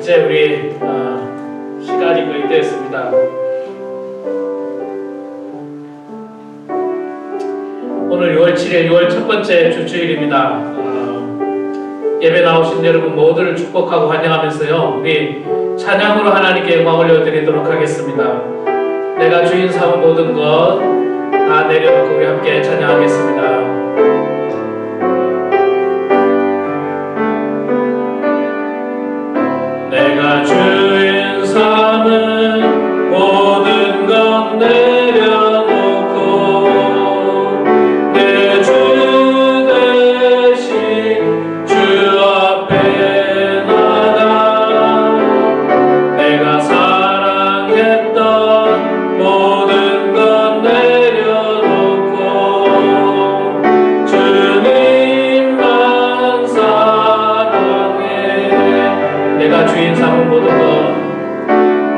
이제 우리 시간이 거의 되었습니다. 오늘 6월 7일 6월 첫 번째 주주일입니다. 예배 나오신 여러분 모두를 축복하고 환영하면서요, 우리 찬양으로 하나님께 영광 올려드리도록 하겠습니다. 내가 주인 삼은 모든 것 다 내려놓고 우리 함께 찬양하겠습니다. 내가 주인 삼은 모든 것 내려놓고 내 주 대신 주 앞에 나가 내가 사랑했던 모든 것 내려놓고 주님만 사랑해. 내가 주인 삼은 모든 것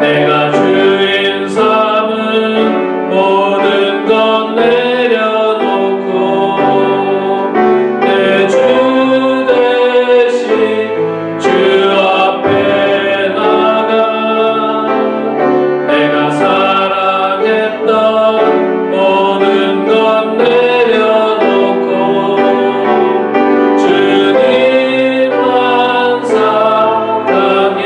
내가 주인 삼은 모든 것 내려놓고 내 주 대신 주 앞에 나가 내가 사랑했던 모든 것 내려놓고 주님만 사랑해.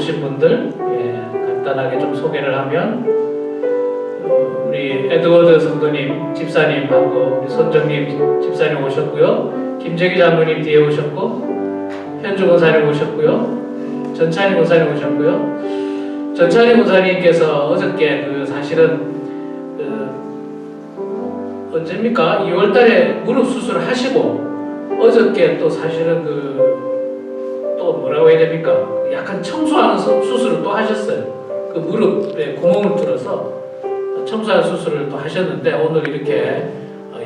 오신 분들 간단하게 좀 소개를 하면 우리 에드워드 성도님 집사님하고 우리 손정님 집사님 오셨고요. 김재기 장로님 뒤에 오셨고 현주 권사님 오셨고요. 전찬희 권사님 오셨고요. 전찬희 권사님께서 어저께 사실은 언제입니까? 2월달에 무릎 수술을 하시고 어저께 또 사실은 또 뭐라고 해야 됩니까? 약간 청소하는 수술을 또 하셨어요. 그 무릎에 구멍을 뚫어서 청소하는 수술을 또 하셨는데 오늘 이렇게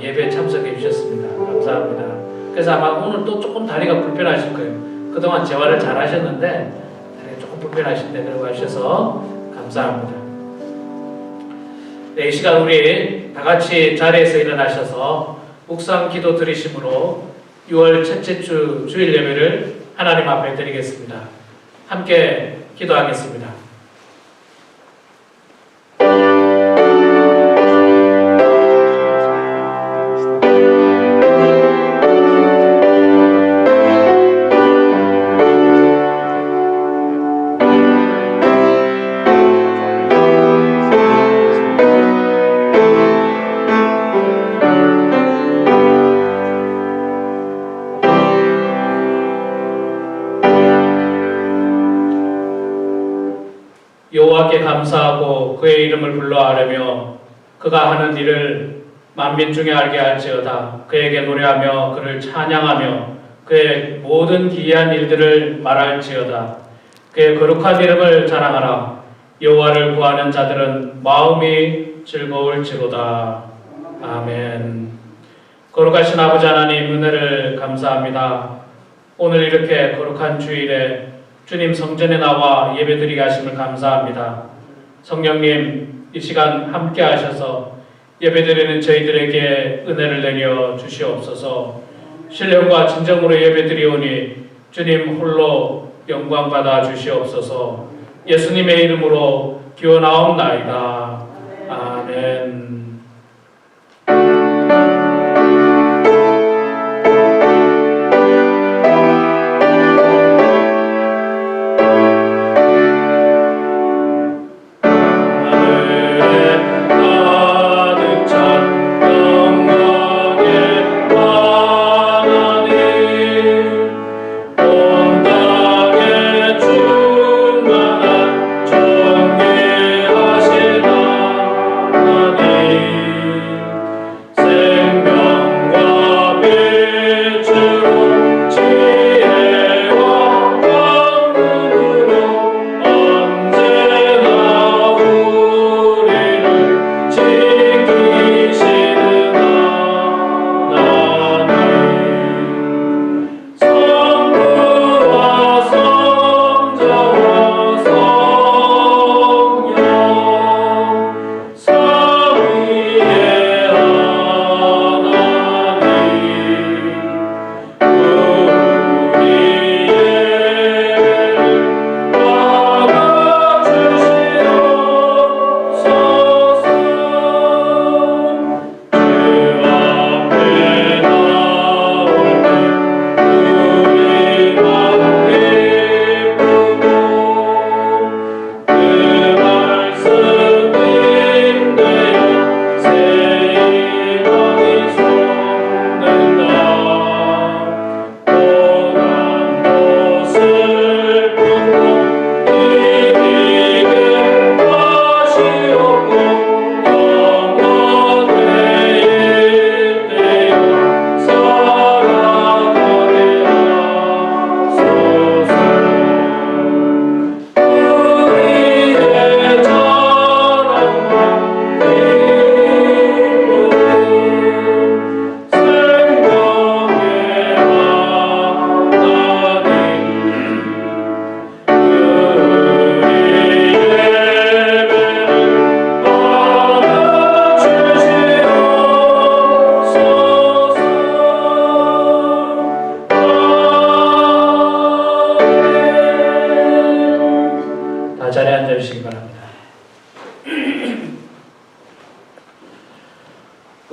예배에 참석해 주셨습니다. 감사합니다. 그래서 아마 오늘 또 조금 다리가 불편하실 거예요. 그동안 재활을 잘 하셨는데 다리가 조금 불편하신데 그러고 하셔서 감사합니다. 네, 이 시간 우리 다 같이 자리에서 일어나셔서 묵상 기도 드리심으로 6월 첫째 주 주일 예배를 하나님 앞에 드리겠습니다. 함께 기도하겠습니다. 여호와께 감사하고 그의 이름을 불러아뢰며 그가 하는 일을 만민 중에 알게 할지어다. 그에게 노래하며 그를 찬양하며 그의 모든 기이한 일들을 말할지어다. 그의 거룩한 이름을 자랑하라. 여호와를 구하는 자들은 마음이 즐거울지로다. 아멘. 거룩하신 아버지 하나님 은혜를 감사합니다. 오늘 이렇게 거룩한 주일에 주님 성전에 나와 예배드리게 하심을 감사합니다. 성령님 이 시간 함께 하셔서 예배드리는 저희들에게 은혜를 내려 주시옵소서. 신령과 진정으로 예배드리오니 주님 홀로 영광 받아 주시옵소서. 예수님의 이름으로 기원하옵나이다. 아멘.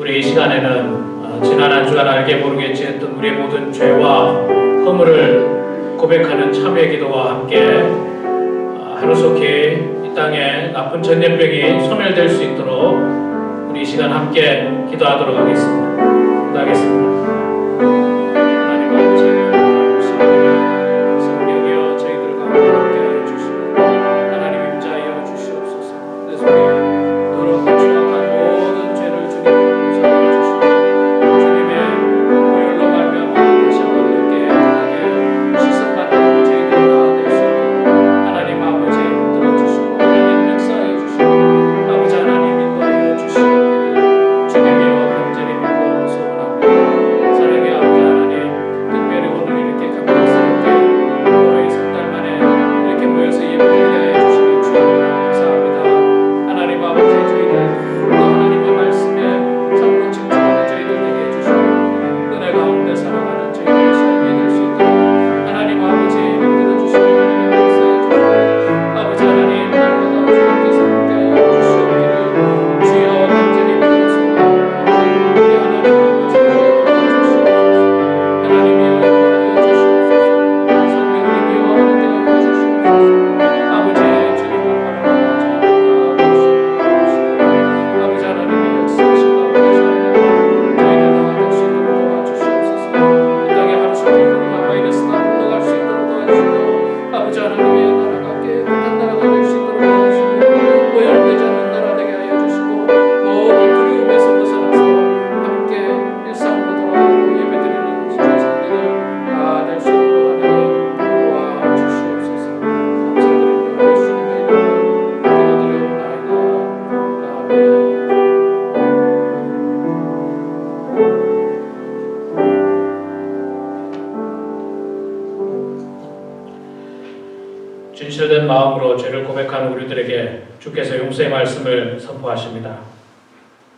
우리 이 시간에는 지난 한 주간 알게 모르게 지었던 우리의 모든 죄와 허물을 고백하는 참회 기도와 함께 하루속히 이 땅에 나쁜 전염병이 소멸될 수 있도록 우리 이 시간 함께 기도하도록 하겠습니다. 기도하겠습니다. 하나님 아버지, 성령이여 저희들과 함께 해주시고 하나님 임자하여 주시옵소서. 그래서 우리 더럽고 추악한 모든 죄를 주님 용서해 주시고 주님의 보혈로 말미암아 다시 한번 늦게 깨끗하게 씻음받는 저희들과 될 수 있도록 하나님 아버지 들어주시고 하나님 역사해 주시고 아버지 하나님 인도하여 주시옵기를 주님이여 간절히 믿고 소원합니다. 사랑의 아버지 하나님, 특별히 오늘 이렇게 감격스럽게 거의 석 달 만에 이렇게 모여서 예배드리게 하여 주시니 주여 감사합니다. 하나님 아버지 저희들 또 하나님의 말씀에 참으로 집중하는 저희들 되게 해주시고 은혜 가운데 살아가는 저희들의 삶이 될 수 있도록 하나님 아버지 만들어 주시고 하나님 역사해 주시고 아버지 하나님 날마다 주님께서 함께하여 주시옵기를 주여 간절히 믿고 소원합니다. 우리 하나님 아버지 도와주시옵소서. 하나님이여 인도하여 주시옵소서. 성령님이여 함께하여 주시옵소서. 아버지 주님을 바라보는 저희들과 되시옵소서. 아버지 하나님의 역사하신 가운데 살아가는 저희들 다 될 수 있도록 도와주시옵소서. 이 땅에 하루속히 코로나 바이러스가 흘러갈 수 있도록 도와주시고 아버지 하나님의 나라가 깨끗한 나라가 될 수 있도록 도와주시고 오염되지 않는 나라 되게 하여 주시고 모든 두려움에서 벗어나서 함께 일상으로 돌아가고 예배드리는 진짜 성도들 다 될 수 있도록 하나님 도와주시옵소서. 감사드리며 예수님의 이름으로 기도드려옵나이다. 아멘. 진실된 마음으로 죄를 고백하는 우리들에게 주께서 용서의 말씀을 선포하십니다.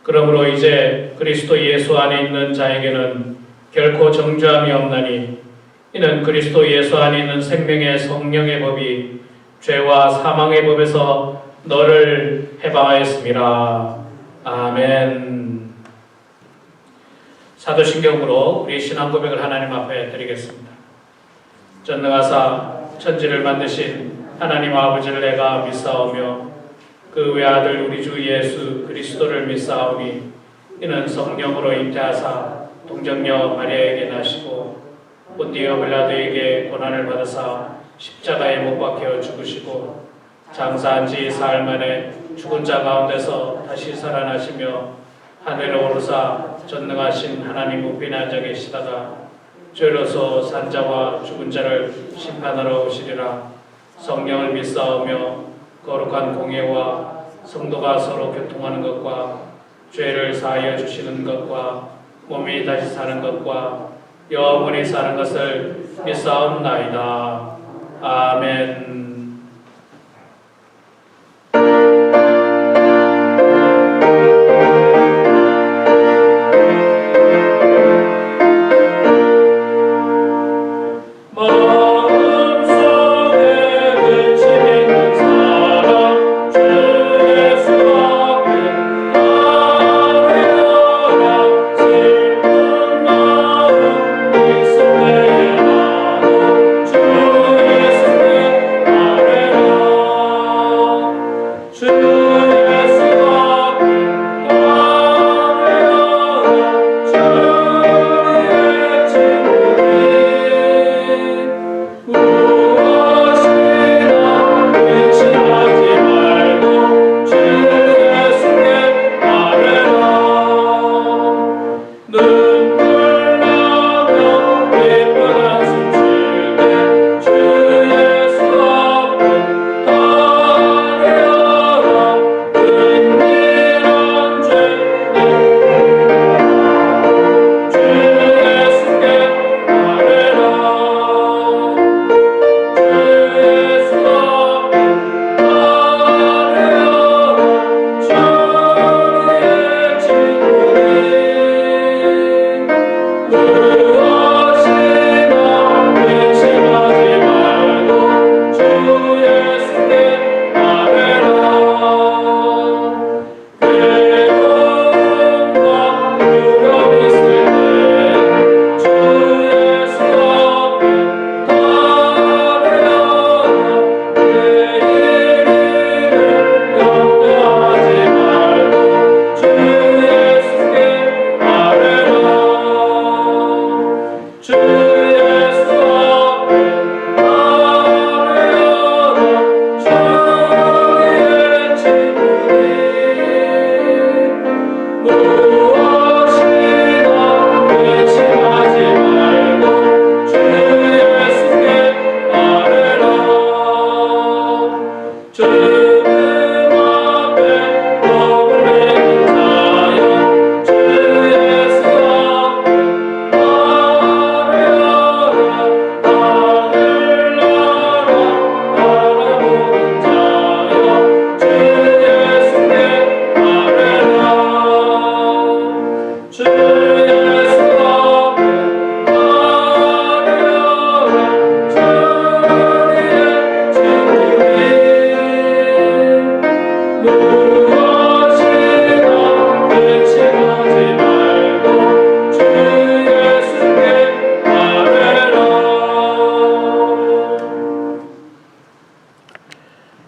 그러므로 이제 그리스도 예수 안에 있는 자에게는 결코 정죄함이 없나니 이는 그리스도 예수 안에 있는 생명의 성령의 법이 죄와 사망의 법에서 너를 해방하였습니다. 아멘. 사도신경으로 우리 신앙 고백을 하나님 앞에 드리겠습니다. 전능하사 천지를 만드신 하나님 아버지를 내가 믿사오며 그 외아들 우리 주 예수 그리스도를 믿사오니 이는 성령으로 잉태하사 동정녀 마리아에게 나시고 본디오 빌라도에게 고난을 받으사 십자가에 못 박혀 죽으시고 장사한 지 사흘 만에 죽은 자 가운데서 다시 살아나시며 하늘에 오르사 전능하신 하나님 우편에 앉아 계시다가 죄로서 산 자와 죽은 자를 심판하러 오시리라. 성령을 믿사오며 거룩한 공예와 성도가 서로 교통하는 것과 죄를 사하여 주시는 것과 몸이 다시 사는 것과 영원히 사는 것을 믿사옵나이다. 아멘.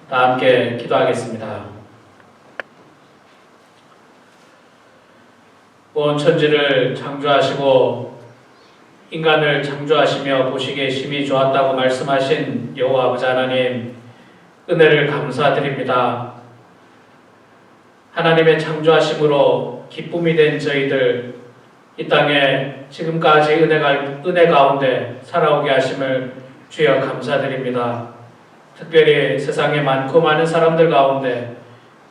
다 함께 기도하겠습니다. 온 천지를 창조하시고 인간을 창조하시며 보시기에 심히 좋았다고 말씀하신 여호와 아버지 하나님, 은혜를 감사드립니다. 하나님의 창조하심으로 기쁨이 된 저희들, 이 땅에 지금까지 은혜 가운데 살아오게 하심을 주여 감사드립니다. 특별히 세상에 많고 많은 사람들 가운데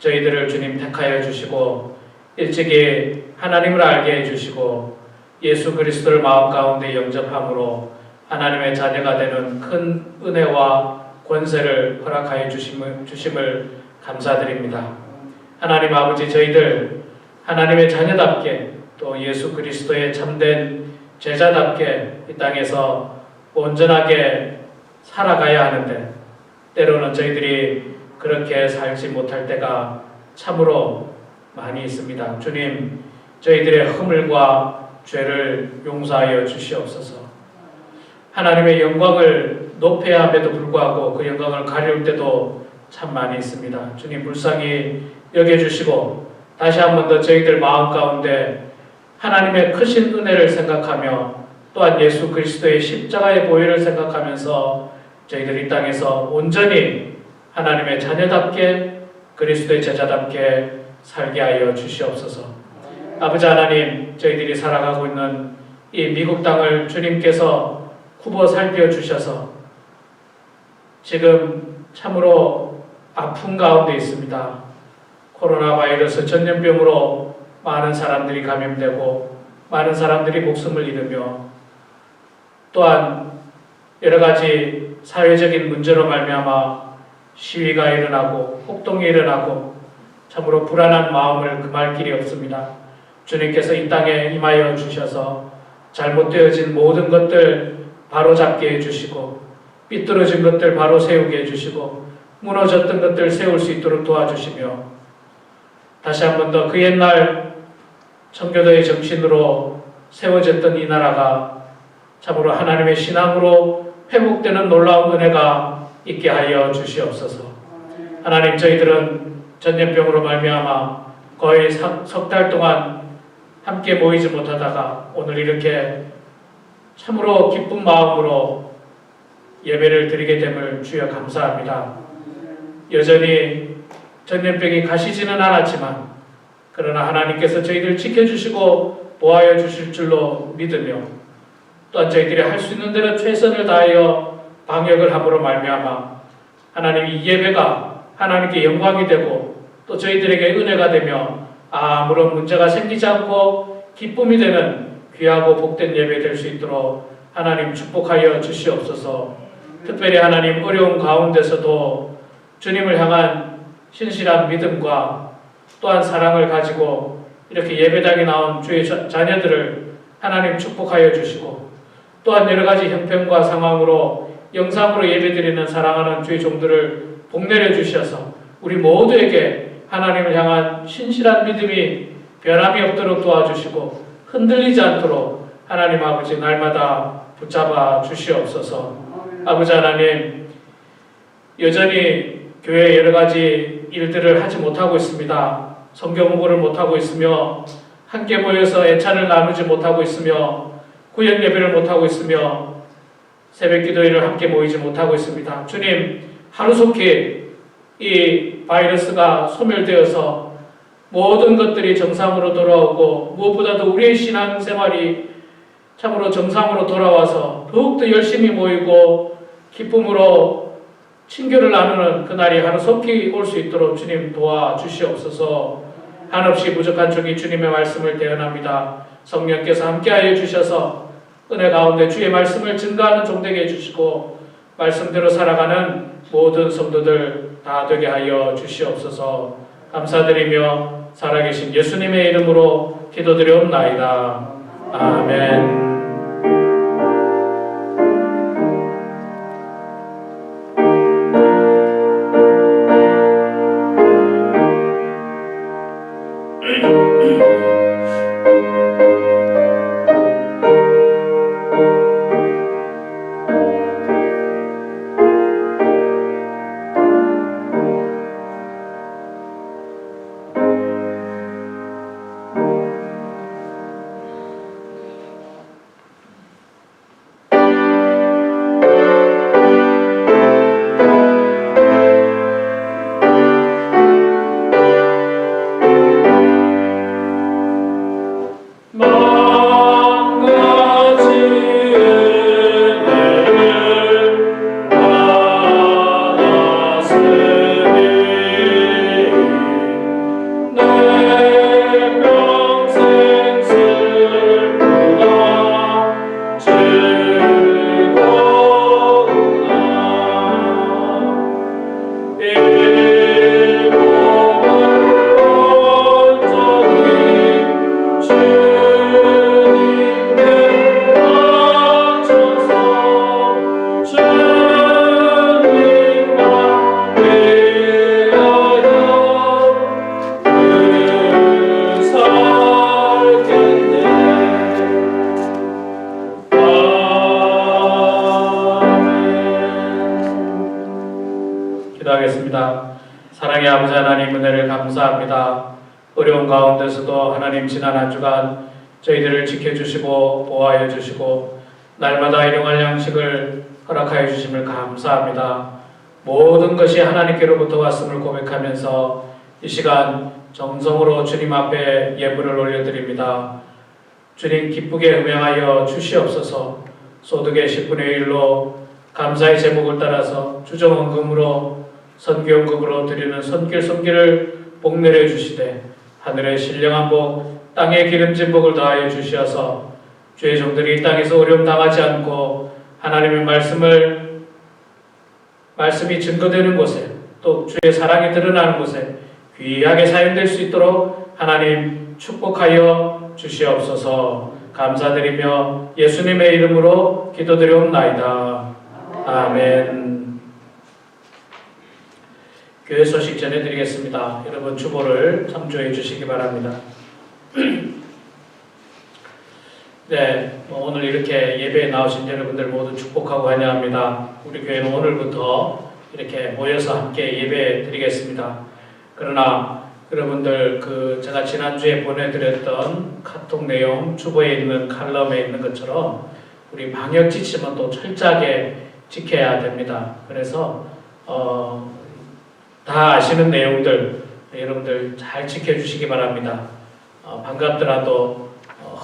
저희들을 주님 택하여 주시고 일찍이 하나님을 알게 해주시고 예수 그리스도를 마음 가운데 영접함으로 하나님의 자녀가 되는 큰 은혜와 권세를 허락하여 주심을 감사드립니다. 하나님 아버지, 저희들 하나님의 자녀답게 또 예수 그리스도의 참된 제자답게 이 땅에서 온전하게 살아가야 하는데 때로는 저희들이 그렇게 살지 못할 때가 참으로 많이 있습니다. 주님, 저희들의 허물과 죄를 용서하여 주시옵소서. 하나님의 영광을 높여야 함에도 불구하고 그 영광을 가리울 때도 참 많이 있습니다. 주님, 불쌍히 여겨주시고 다시 한 번 더 저희들 마음 가운데 하나님의 크신 은혜를 생각하며 또한 예수 그리스도의 십자가의 보혈을 생각하면서 저희들 이 땅에서 온전히 하나님의 자녀답게 그리스도의 제자답게 살게 하여 주시옵소서. 아버지 하나님, 저희들이 살아가고 있는 이 미국 땅을 주님께서 굽어 살펴주셔서 지금 참으로 아픈 가운데 있습니다. 코로나 바이러스 전염병으로 많은 사람들이 감염되고 많은 사람들이 목숨을 잃으며 또한 여러 가지 사회적인 문제로 말미암아 시위가 일어나고 폭동이 일어나고 참으로 불안한 마음을 금할 길이 없습니다. 주님께서 이 땅에 임하여 주셔서 잘못되어진 모든 것들 바로잡게 해주시고 삐뚤어진 것들 바로 세우게 해주시고 무너졌던 것들 세울 수 있도록 도와주시며 다시 한 번 더 그 옛날 청교도의 정신으로 세워졌던 이 나라가 참으로 하나님의 신앙으로 회복되는 놀라운 은혜가 있게 하여 주시옵소서. 하나님, 저희들은 전염병으로 말미암아 거의 석 달 동안 함께 모이지 못하다가 오늘 이렇게 참으로 기쁜 마음으로 예배를 드리게 됨을 주여 감사합니다. 여전히 전염병이 가시지는 않았지만 그러나 하나님께서 저희들 지켜주시고 보호하여 주실 줄로 믿으며 또한 저희들이 할 수 있는 대로 최선을 다하여 방역을 함으로 말미암아 하나님 이 예배가 하나님께 영광이 되고 또 저희들에게 은혜가 되며 아무런 문제가 생기지 않고 기쁨이 되는 귀하고 복된 예배 될 수 있도록 하나님 축복하여 주시옵소서. 특별히 하나님 어려운 가운데서도 주님을 향한 신실한 믿음과 또한 사랑을 가지고 이렇게 예배당에 나온 주의 자녀들을 하나님 축복하여 주시고 또한 여러 가지 형편과 상황으로 영상으로 예배드리는 사랑하는 주의 종들을 복내려 주셔서 우리 모두에게 하나님을 향한 신실한 믿음이 변함이 없도록 도와주시고 흔들리지 않도록 하나님 아버지 날마다 붙잡아 주시옵소서. 아버지 하나님, 여전히 교회에 여러 가지 일들을 하지 못하고 있습니다. 성경 공부를 못하고 있으며 함께 모여서 애찬을 나누지 못하고 있으며 구역 예배를 못하고 있으며 새벽 기도회를 함께 모이지 못하고 있습니다. 주님, 하루속히 이 바이러스가 소멸되어서 모든 것들이 정상으로 돌아오고 무엇보다도 우리의 신앙생활이 참으로 정상으로 돌아와서 더욱더 열심히 모이고 기쁨으로 친교를 나누는 그날이 하루속히 올 수 있도록 주님 도와주시옵소서. 한없이 부족한 종이 주님의 말씀을 대언합니다. 성령께서 함께하여 주셔서 은혜 가운데 주의 말씀을 증거하는 종 되게 해주시고 말씀대로 살아가는 모든 성도들 다 되게 하여 주시옵소서. 감사드리며 살아계신 예수님의 이름으로 기도드려옵나이다. 아멘. 기도하겠습니다. 사랑의 아버지 하나님, 은혜를 감사합니다. 어려운 가운데서도 하나님, 지난 한 주간 저희들을 지켜주시고 보호하여 주시고 날마다 일용할 양식을 허락하여 주심을 감사합니다. 모든 것이 하나님께로부터 왔음을 고백하면서 이 시간 정성으로 주님 앞에 예물을 올려드립니다. 주님, 기쁘게 음행하여 주시옵소서. 소득의 10분의 1로 감사의 제목을 따라서 주정원금으로 선교연금으로 드리는 손길을 복내려 주시되 하늘의 신령한 복, 땅의 기름진 복을 더하여 주시어서 주의 종들이 이 땅에서 어려움 당하지 않고 하나님의 말씀이 증거되는 곳에, 또 주의 사랑이 드러나는 곳에 귀하게 사용될 수 있도록 하나님 축복하여 주시옵소서. 감사드리며 예수님의 이름으로 기도드리옵나이다. 아멘. 교회 소식 전해드리겠습니다. 여러분 주보를 참조해 주시기 바랍니다. 네, 오늘 이렇게 예배에 나오신 여러분들 모두 축복하고 환영합니다. 우리 교회는 오늘부터 이렇게 모여서 함께 예배 드리겠습니다. 그러나 여러분들 제가 지난주에 보내드렸던 카톡 내용 주보에 있는 칼럼에 있는 것처럼 우리 방역 지침은 또 철저하게 지켜야 됩니다. 그래서 다 아시는 내용들 여러분들 잘 지켜주시기 바랍니다. 반갑더라도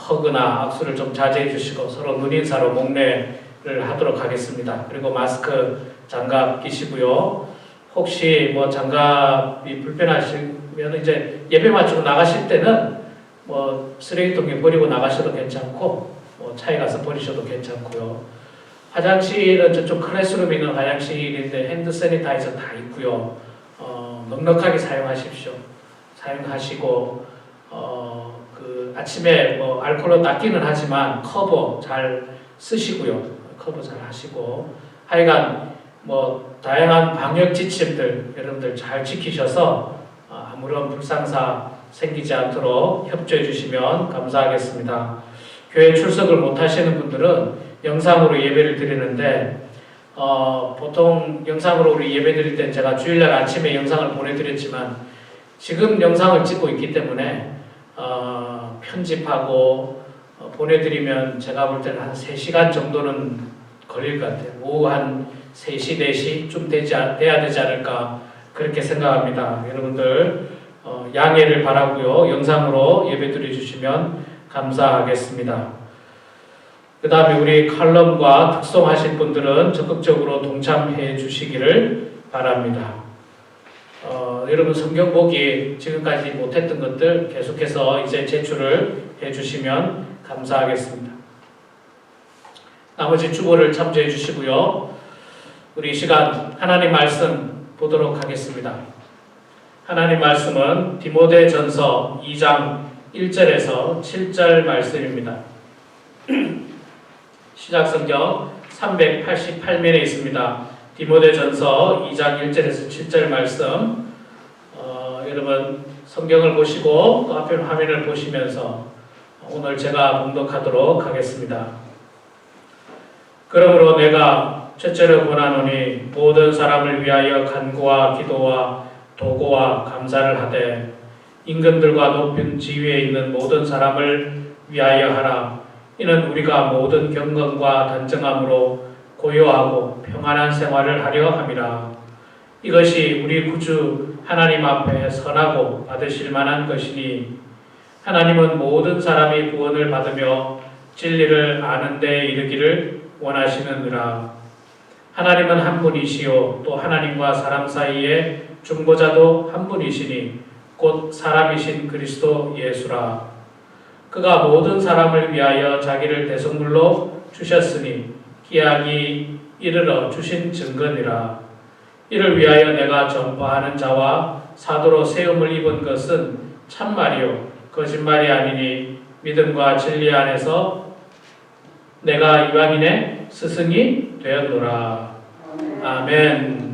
허그나 악수를 좀 자제해 주시고 서로 눈인사로 목례를 하도록 하겠습니다. 그리고 마스크, 장갑 끼시고요. 혹시 장갑이 불편하시면 이제 예배 마치고 나가실 때는 쓰레기통에 버리고 나가셔도 괜찮고 차에 가서 버리셔도 괜찮고요. 화장실은 저쪽 클래스룸에 있는 화장실인데 핸드 세니타이저 다 있고요. 넉넉하게 사용하십시오. 사용하시고 아침에 알코올로 닦기는 하지만 커버 잘 쓰시고요. 커버 잘 하시고 하여간 다양한 방역 지침들 여러분들 잘 지키셔서 아무런 불상사 생기지 않도록 협조해 주시면 감사하겠습니다. 교회 출석을 못 하시는 분들은 영상으로 예배를 드리는데 보통 영상으로 우리 예배 드릴 때 제가 주일날 아침에 영상을 보내드렸지만 지금 영상을 찍고 있기 때문에 편집하고 보내드리면 제가 볼 때는 한 3시간 정도는 걸릴 것 같아요. 오후 한 3시, 4시쯤 돼야 되지 않을까 그렇게 생각합니다. 여러분들 양해를 바라고요. 영상으로 예배드려 주시면 감사하겠습니다. 그 다음에 우리 칼럼과 특송하실 분들은 적극적으로 동참해 주시기를 바랍니다. 여러분 성경 보기 지금까지 못했던 것들 계속해서 이제 제출을 해주시면 감사하겠습니다. 나머지 주보를 참조해 주시고요. 우리 이 시간 하나님 말씀 보도록 하겠습니다. 하나님 말씀은 디모데전서 2장 1절에서 7절 말씀입니다. 시작성경 388면에 있습니다. 디모데전서 2장 1절에서 7절 말씀 여러분 성경을 보시고 또 앞에 화면을 보시면서 오늘 제가 봉독하도록 하겠습니다. 그러므로 내가 첫째로 권하노니 모든 사람을 위하여 간구와 기도와 도고와 감사를 하되 임금들과 높은 지위에 있는 모든 사람을 위하여 하라. 이는 우리가 모든 경건과 단정함으로 고요하고 평안한 생활을 하려 함이라. 이것이 우리 구주 하나님 앞에 선하고 받으실 만한 것이니 하나님은 모든 사람이 구원을 받으며 진리를 아는 데 이르기를 원하시느니라. 하나님은 한 분이시요 또 하나님과 사람 사이에 중보자도 한 분이시니 곧 사람이신 그리스도 예수라. 그가 모든 사람을 위하여 자기를 대속물로 주셨으니 기약이 이르러 주신 증거니라. 이를 위하여 내가 전파하는 자와 사도로 세움을 입은 것은 참말이요 거짓말이 아니니 믿음과 진리 안에서 내가 이방인의 스승이 되었노라. 아멘.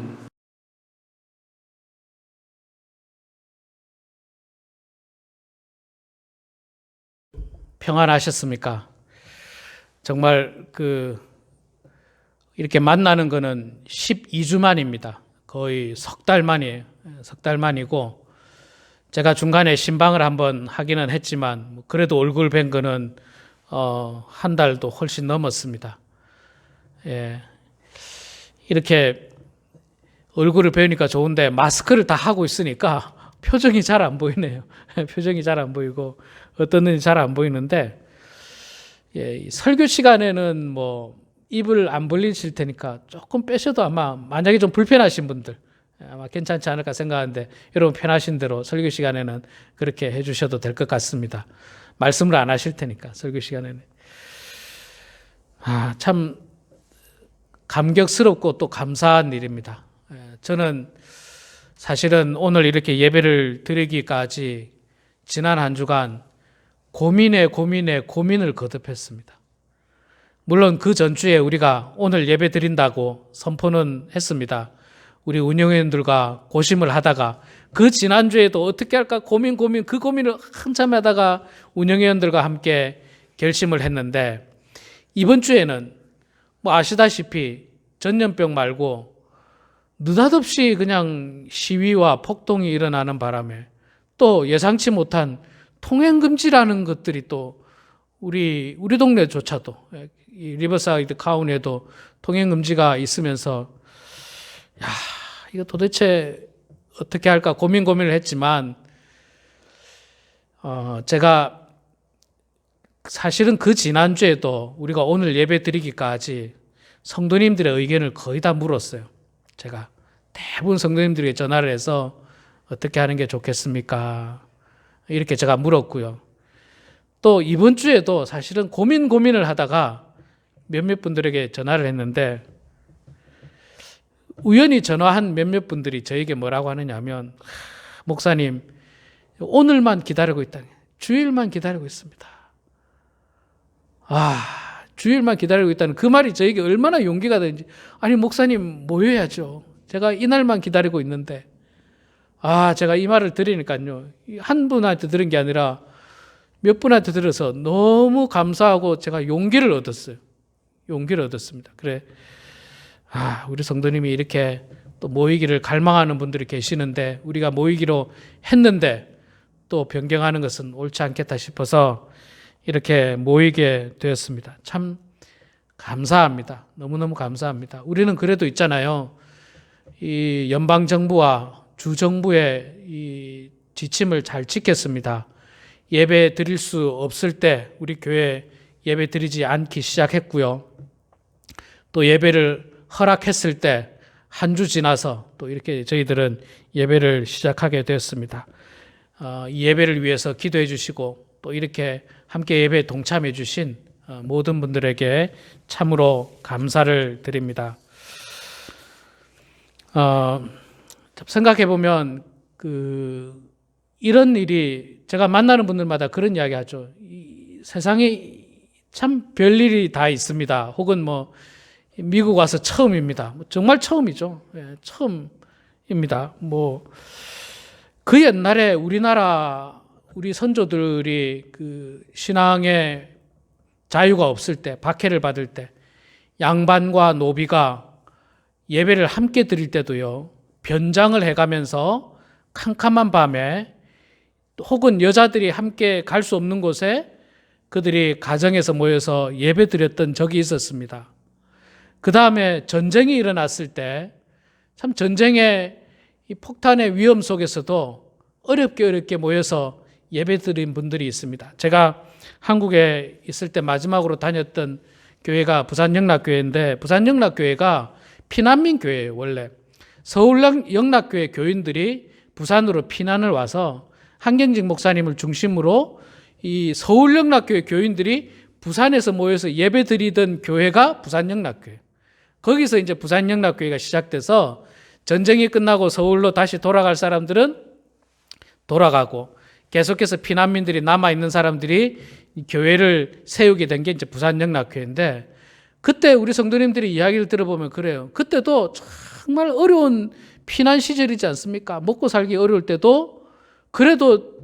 평안하셨습니까? 정말 이렇게 만나는 거는 12주 만입니다. 거의 석 달 만이에요. 석 달 만이고 제가 중간에 신방을 한번 하기는 했지만 그래도 얼굴 뵌 거는 한 달도 훨씬 넘었습니다. 예. 이렇게 얼굴을 배우니까 좋은데 마스크를 다 하고 있으니까 표정이 잘 안 보이네요. 표정이 잘 안 보이고 어떤 눈이 잘 안 보이는데 예, 설교 시간에는 뭐 입을 안 벌리실 테니까 조금 빼셔도 아마 만약에 좀 불편하신 분들 아마 괜찮지 않을까 생각하는데 여러분 편하신 대로 설교 시간에는 그렇게 해주셔도 될 것 같습니다. 말씀을 안 하실 테니까 설교 시간에는 참 감격스럽고 또 감사한 일입니다. 저는 사실은 오늘 이렇게 예배를 드리기까지 지난 한 주간 고민을 거듭했습니다. 물론 그 전주에 우리가 오늘 예배 드린다고 선포는 했습니다. 우리 운영위원들과 고심을 하다가 그 지난주에도 어떻게 할까 그 고민을 한참 하다가 운영위원들과 함께 결심을 했는데 이번 주에는 뭐 아시다시피 전염병 말고 느닷없이 그냥 시위와 폭동이 일어나는 바람에 또 예상치 못한 통행금지라는 것들이 또 우리 동네조차도 이 리버사이드 카운티에도 통행금지가 있으면서 이거 도대체 어떻게 할까 고민을 했지만 제가 사실은 그 지난주에도 우리가 오늘 예배 드리기까지 성도님들의 의견을 거의 다 물었어요. 제가 대부분 성도님들에게 전화를 해서 어떻게 하는 게 좋겠습니까? 이렇게 제가 물었고요. 또 이번 주에도 사실은 고민을 하다가 몇몇 분들에게 전화를 했는데 우연히 전화한 몇몇 분들이 저에게 뭐라고 하느냐면 목사님 오늘만 기다리고 있다. 주일만 기다리고 있습니다. 주일만 기다리고 있다는 그 말이 저에게 얼마나 용기가 되는지. 아니 목사님 모여야죠. 제가 이날만 기다리고 있는데 제가 이 말을 들으니까요. 한 분한테 들은 게 아니라 몇 분한테 들어서 너무 감사하고 제가 용기를 얻었어요. 용기를 얻었습니다. 그래, 우리 성도님이 이렇게 또 모이기를 갈망하는 분들이 계시는데 우리가 모이기로 했는데 또 변경하는 것은 옳지 않겠다 싶어서 이렇게 모이게 되었습니다. 참 감사합니다. 너무너무 감사합니다. 우리는 그래도 있잖아요. 이 연방정부와 주정부의 이 지침을 잘 지켰습니다. 예배 드릴 수 없을 때 우리 교회 예배 드리지 않기 시작했고요. 또 예배를 허락했을 때 한 주 지나서 또 이렇게 저희들은 예배를 시작하게 되었습니다. 이 예배를 위해서 기도해 주시고 또 이렇게 함께 예배에 동참해 주신 모든 분들에게 참으로 감사를 드립니다. 생각해 보면 이런 일이 제가 만나는 분들마다 그런 이야기 하죠. 이 세상에 참 별일이 다 있습니다. 혹은 뭐 미국 와서 처음입니다. 정말 처음이죠. 처음입니다. 그 옛날에 우리 선조들이 그 신앙의 자유가 없을 때, 박해를 받을 때, 양반과 노비가 예배를 함께 드릴 때도요, 변장을 해가면서 캄캄한 밤에 혹은 여자들이 함께 갈 수 없는 곳에 그들이 가정에서 모여서 예배 드렸던 적이 있었습니다. 그 다음에 전쟁이 일어났을 때 참 전쟁의 이 폭탄의 위험 속에서도 어렵게 모여서 예배 드린 분들이 있습니다. 제가 한국에 있을 때 마지막으로 다녔던 교회가 부산영락교회인데 부산영락교회가 피난민 교회예요. 원래 서울영락교회 교인들이 부산으로 피난을 와서 한경직 목사님을 중심으로 이 서울영락교회 교인들이 부산에서 모여서 예배 드리던 교회가 부산영락교회. 거기서 이제 부산영락교회가 시작돼서 전쟁이 끝나고 서울로 다시 돌아갈 사람들은 돌아가고 계속해서 피난민들이 남아있는 사람들이 교회를 세우게 된 게 이제 부산영락교회인데 그때 우리 성도님들이 이야기를 들어보면 그래요. 그때도 정말 어려운 피난 시절이지 않습니까? 먹고 살기 어려울 때도 그래도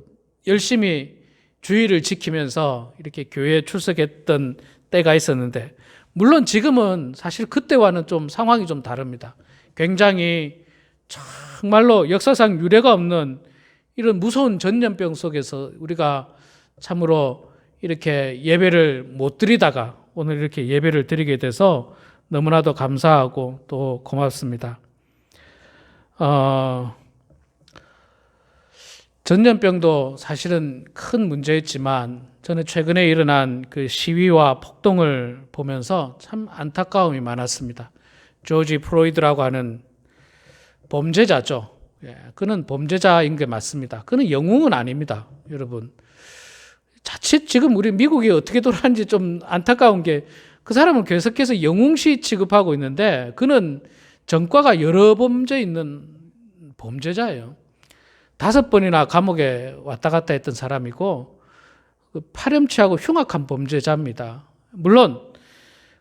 열심히 주의를 지키면서 이렇게 교회에 출석했던 때가 있었는데 물론 지금은 사실 그때와는 좀 상황이 좀 다릅니다. 굉장히 정말로 역사상 유례가 없는 이런 무서운 전염병 속에서 우리가 참으로 이렇게 예배를 못 드리다가 오늘 이렇게 예배를 드리게 돼서 너무나도 감사하고 또 고맙습니다. 전염병도 사실은 큰 문제였지만 저는 최근에 일어난 그 시위와 폭동을 보면서 참 안타까움이 많았습니다. 조지 플로이드라고 하는 범죄자죠. 그는 범죄자인 게 맞습니다. 그는 영웅은 아닙니다, 여러분. 자칫 지금 우리 미국이 어떻게 돌아가는지 좀 안타까운 게 그 사람을 계속해서 영웅시 취급하고 있는데 그는 전과가 여러 범죄 있는 범죄자예요. 5번이나 감옥에 왔다 갔다 했던 사람이고 파렴치하고 흉악한 범죄자입니다. 물론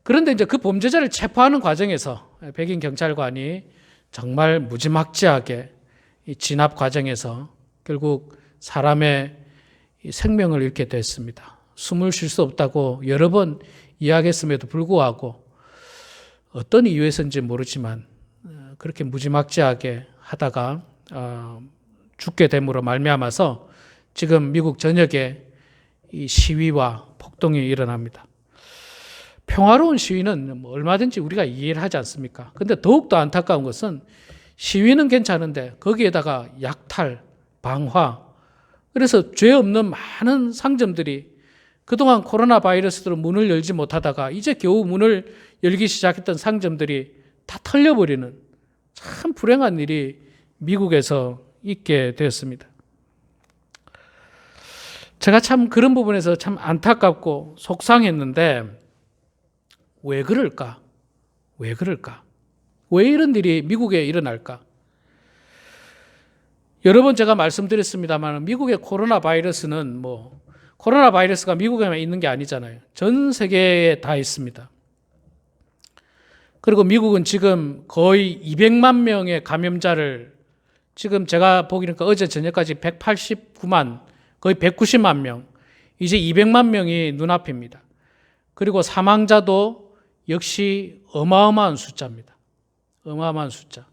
그런데 이제 그 범죄자를 체포하는 과정에서 백인 경찰관이 정말 무지막지하게 이 진압 과정에서 결국 사람의 생명을 잃게 됐습니다. 숨을 쉴 수 없다고 여러 번 이야기했음에도 불구하고 어떤 이유에서인지 모르지만 그렇게 무지막지하게 하다가 죽게 됨으로 말미암아서 지금 미국 전역에 이 시위와 폭동이 일어납니다. 평화로운 시위는 얼마든지 우리가 이해를 하지 않습니까? 근데 더욱더 안타까운 것은 시위는 괜찮은데 거기에다가 약탈, 방화, 그래서 죄 없는 많은 상점들이 그동안 코로나 바이러스로 문을 열지 못하다가 이제 겨우 문을 열기 시작했던 상점들이 다 털려버리는 참 불행한 일이 미국에서 있게 되었습니다. 제가 참 그런 부분에서 참 안타깝고 속상했는데 왜 그럴까? 왜 그럴까? 왜 이런 일이 미국에 일어날까? 여러 번 제가 말씀드렸습니다만 미국의 코로나 바이러스는 코로나 바이러스가 미국에만 있는 게 아니잖아요. 전 세계에 다 있습니다. 그리고 미국은 지금 거의 200만 명의 감염자를 지금 제가 보기는 어제 저녁까지 189만, 거의 190만 명, 이제 200만 명이 눈앞입니다. 그리고 사망자도 역시 어마어마한 숫자입니다. 어마어마한 숫자.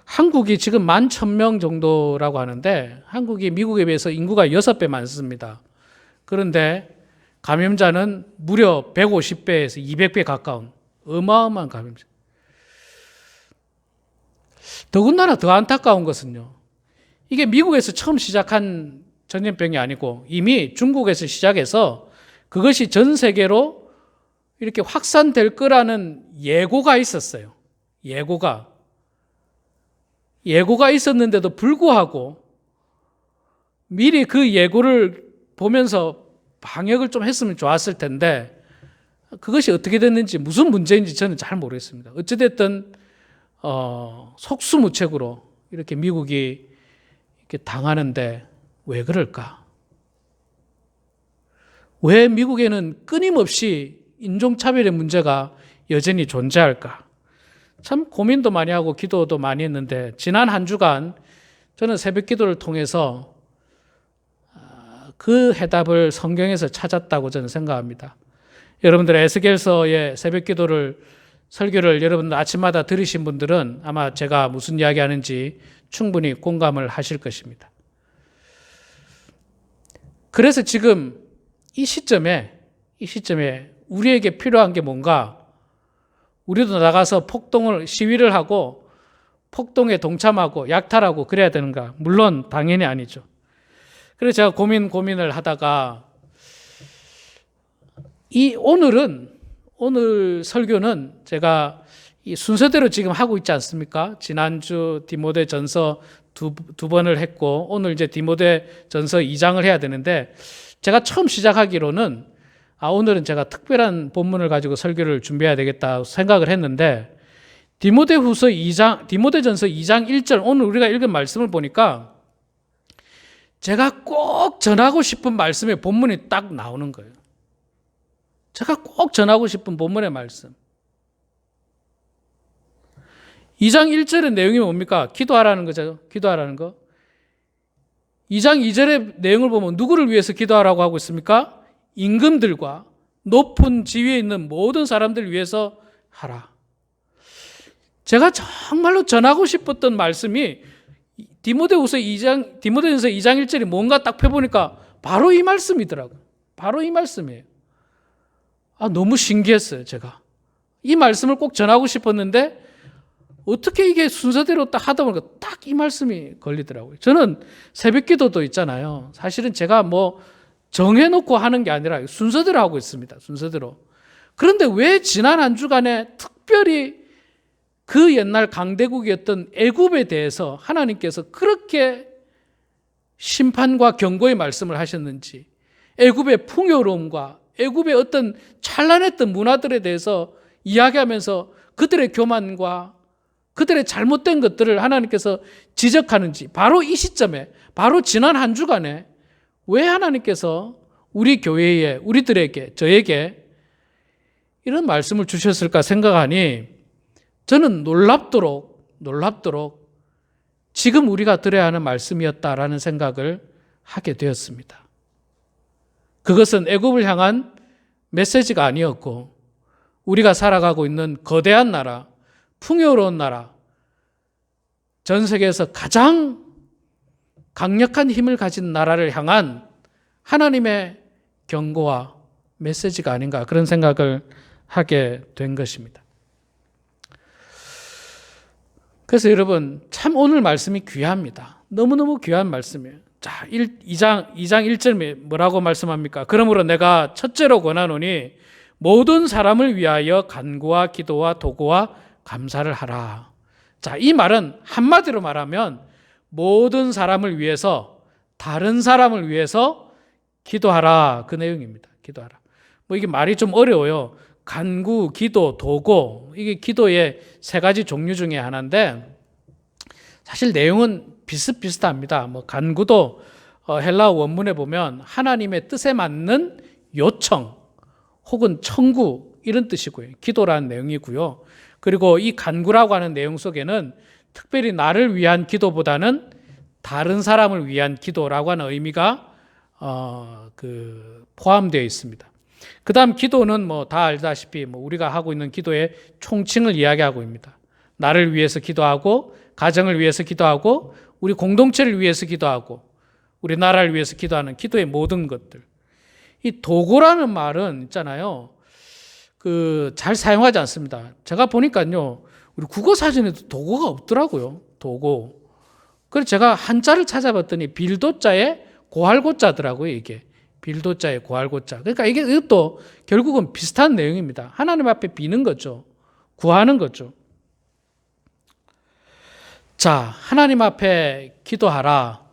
한국이 지금 11,000명 정도라고 하는데 한국이 미국에 비해서 인구가 6배 많습니다. 그런데 감염자는 무려 150배에서 200배 가까운 어마어마한 감염자. 더군다나 더 안타까운 것은요. 이게 미국에서 처음 시작한 전염병이 아니고 이미 중국에서 시작해서 그것이 전 세계로 이렇게 확산될 거라는 예고가 있었어요. 예고가 있었는데도 불구하고 미리 그 예고를 보면서 방역을 좀 했으면 좋았을 텐데 그것이 어떻게 됐는지 무슨 문제인지 저는 잘 모르겠습니다. 어찌됐든 속수무책으로 이렇게 미국이 이렇게 당하는데 왜 그럴까? 왜 미국에는 끊임없이 인종차별의 문제가 여전히 존재할까? 참 고민도 많이 하고 기도도 많이 했는데 지난 한 주간 저는 새벽 기도를 통해서 그 해답을 성경에서 찾았다고 저는 생각합니다. 여러분들 에스겔서의 새벽 기도를 설교를 여러분들 아침마다 들으신 분들은 아마 제가 무슨 이야기 하는지 충분히 공감을 하실 것입니다. 그래서 지금 이 시점에 우리에게 필요한 게 뭔가 우리도 나가서 시위를 하고 폭동에 동참하고 약탈하고 그래야 되는가? 물론 당연히 아니죠. 그래서 제가 고민을 하다가 오늘 설교는 제가 이 순서대로 지금 하고 있지 않습니까? 지난주 디모데 전서 두 번을 했고 오늘 이제 디모데 전서 2장을 해야 되는데 제가 처음 시작하기로는 오늘은 제가 특별한 본문을 가지고 설교를 준비해야 되겠다 생각을 했는데 디모데전서 2장 1절 오늘 우리가 읽은 말씀을 보니까 제가 꼭 전하고 싶은 말씀의 본문이 딱 나오는 거예요. 제가 꼭 전하고 싶은 본문의 말씀. 2장 1절의 내용이 뭡니까? 기도하라는 거죠. 기도하라는 거. 2장 2절의 내용을 보면 누구를 위해서 기도하라고 하고 있습니까? 임금들과 높은 지위에 있는 모든 사람들을 위해서 하라. 제가 정말로 전하고 싶었던 말씀이 디모데후서 2장 1절이 뭔가 딱 펴보니까 바로 이 말씀이더라고요. 바로 이 말씀이에요. 너무 신기했어요, 제가. 이 말씀을 꼭 전하고 싶었는데 어떻게 이게 순서대로 딱 하다 보니까 딱 이 말씀이 걸리더라고요. 저는 새벽 기도도 있잖아요. 사실은 제가 뭐 정해놓고 하는 게 아니라 순서대로 하고 있습니다. 순서대로. 그런데 왜 지난 한 주간에 특별히 그 옛날 강대국이었던 애굽에 대해서 하나님께서 그렇게 심판과 경고의 말씀을 하셨는지, 애굽의 풍요로움과 애굽의 어떤 찬란했던 문화들에 대해서 이야기하면서 그들의 교만과 그들의 잘못된 것들을 하나님께서 지적하는지, 바로 이 시점에, 바로 지난 한 주간에 왜 하나님께서 우리 교회에, 우리들에게, 저에게 이런 말씀을 주셨을까 생각하니 저는 놀랍도록 지금 우리가 들어야 하는 말씀이었다라는 생각을 하게 되었습니다. 그것은 애굽을 향한 메시지가 아니었고, 우리가 살아가고 있는 거대한 나라, 풍요로운 나라, 전 세계에서 가장 강력한 힘을 가진 나라를 향한 하나님의 경고와 메시지가 아닌가, 그런 생각을 하게 된 것입니다. 그래서 여러분, 참 오늘 말씀이 귀합니다. 너무너무 귀한 말씀이에요. 자, 2장 1절에 뭐라고 말씀합니까? 그러므로 내가 첫째로 권하노니 모든 사람을 위하여 간구와 기도와 도구와 감사를 하라. 자, 이 말은 한마디로 말하면 모든 사람을 위해서, 다른 사람을 위해서 기도하라, 그 내용입니다. 기도하라. 뭐 이게 말이 좀 어려워요. 간구, 기도, 도구, 이게 기도의 세 가지 종류 중에 하나인데 사실 내용은 비슷비슷합니다. 뭐 간구도 헬라어 원문에 보면 하나님의 뜻에 맞는 요청 혹은 청구, 이런 뜻이고요. 기도라는 내용이고요. 그리고 이 간구라고 하는 내용 속에는 특별히 나를 위한 기도보다는 다른 사람을 위한 기도라고 하는 의미가 포함되어 있습니다. 그 다음 기도는 뭐 다 알다시피 우리가 하고 있는 기도의 총칭을 이야기하고 있습니다. 나를 위해서 기도하고, 가정을 위해서 기도하고, 우리 공동체를 위해서 기도하고, 우리 나라를 위해서 기도하는 기도의 모든 것들. 이 도구라는 말은 있잖아요. 잘 사용하지 않습니다. 제가 보니까요, 우리 국어 사전에도 도구가 없더라고요. 도구. 그래서 제가 한자를 찾아봤더니 빌도자에 고할고자더라고요, 이게. 빌도자에 고할고자. 그러니까 이것도 결국은 비슷한 내용입니다. 하나님 앞에 비는 거죠. 구하는 거죠. 자, 하나님 앞에 기도하라.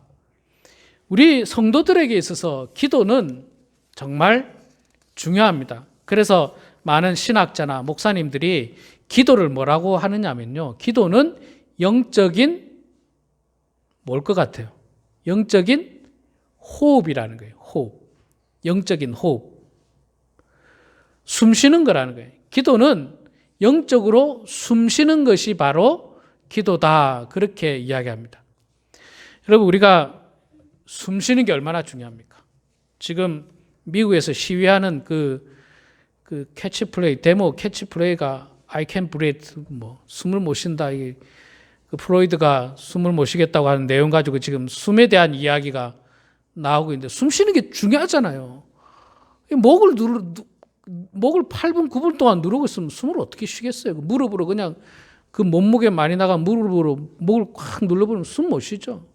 우리 성도들에게 있어서 기도는 정말 중요합니다. 그래서 많은 신학자나 목사님들이 기도를 뭐라고 하느냐면요, 기도는 영적인 뭘 것 같아요? 영적인 호흡이라는 거예요. 호흡. 영적인 호흡. 숨 쉬는 거라는 거예요. 기도는 영적으로 숨 쉬는 것이 바로 기도다, 그렇게 이야기합니다. 여러분, 우리가 숨 쉬는 게 얼마나 중요합니까? 지금 미국에서 시위하는 그 캐치플레이, 데모 캐치플레이가 I can breathe, 숨을 못 쉰다. 그 프로이드가 숨을 못 쉬겠다고 하는 내용 가지고 지금 숨에 대한 이야기가 나오고 있는데, 숨 쉬는 게 중요하잖아요. 목을 8분, 9분 동안 누르고 있으면 숨을 어떻게 쉬겠어요? 무릎으로 그냥 그 몸무게 많이 나간 무릎으로 목을 꽉 눌러버리면 숨 못 쉬죠.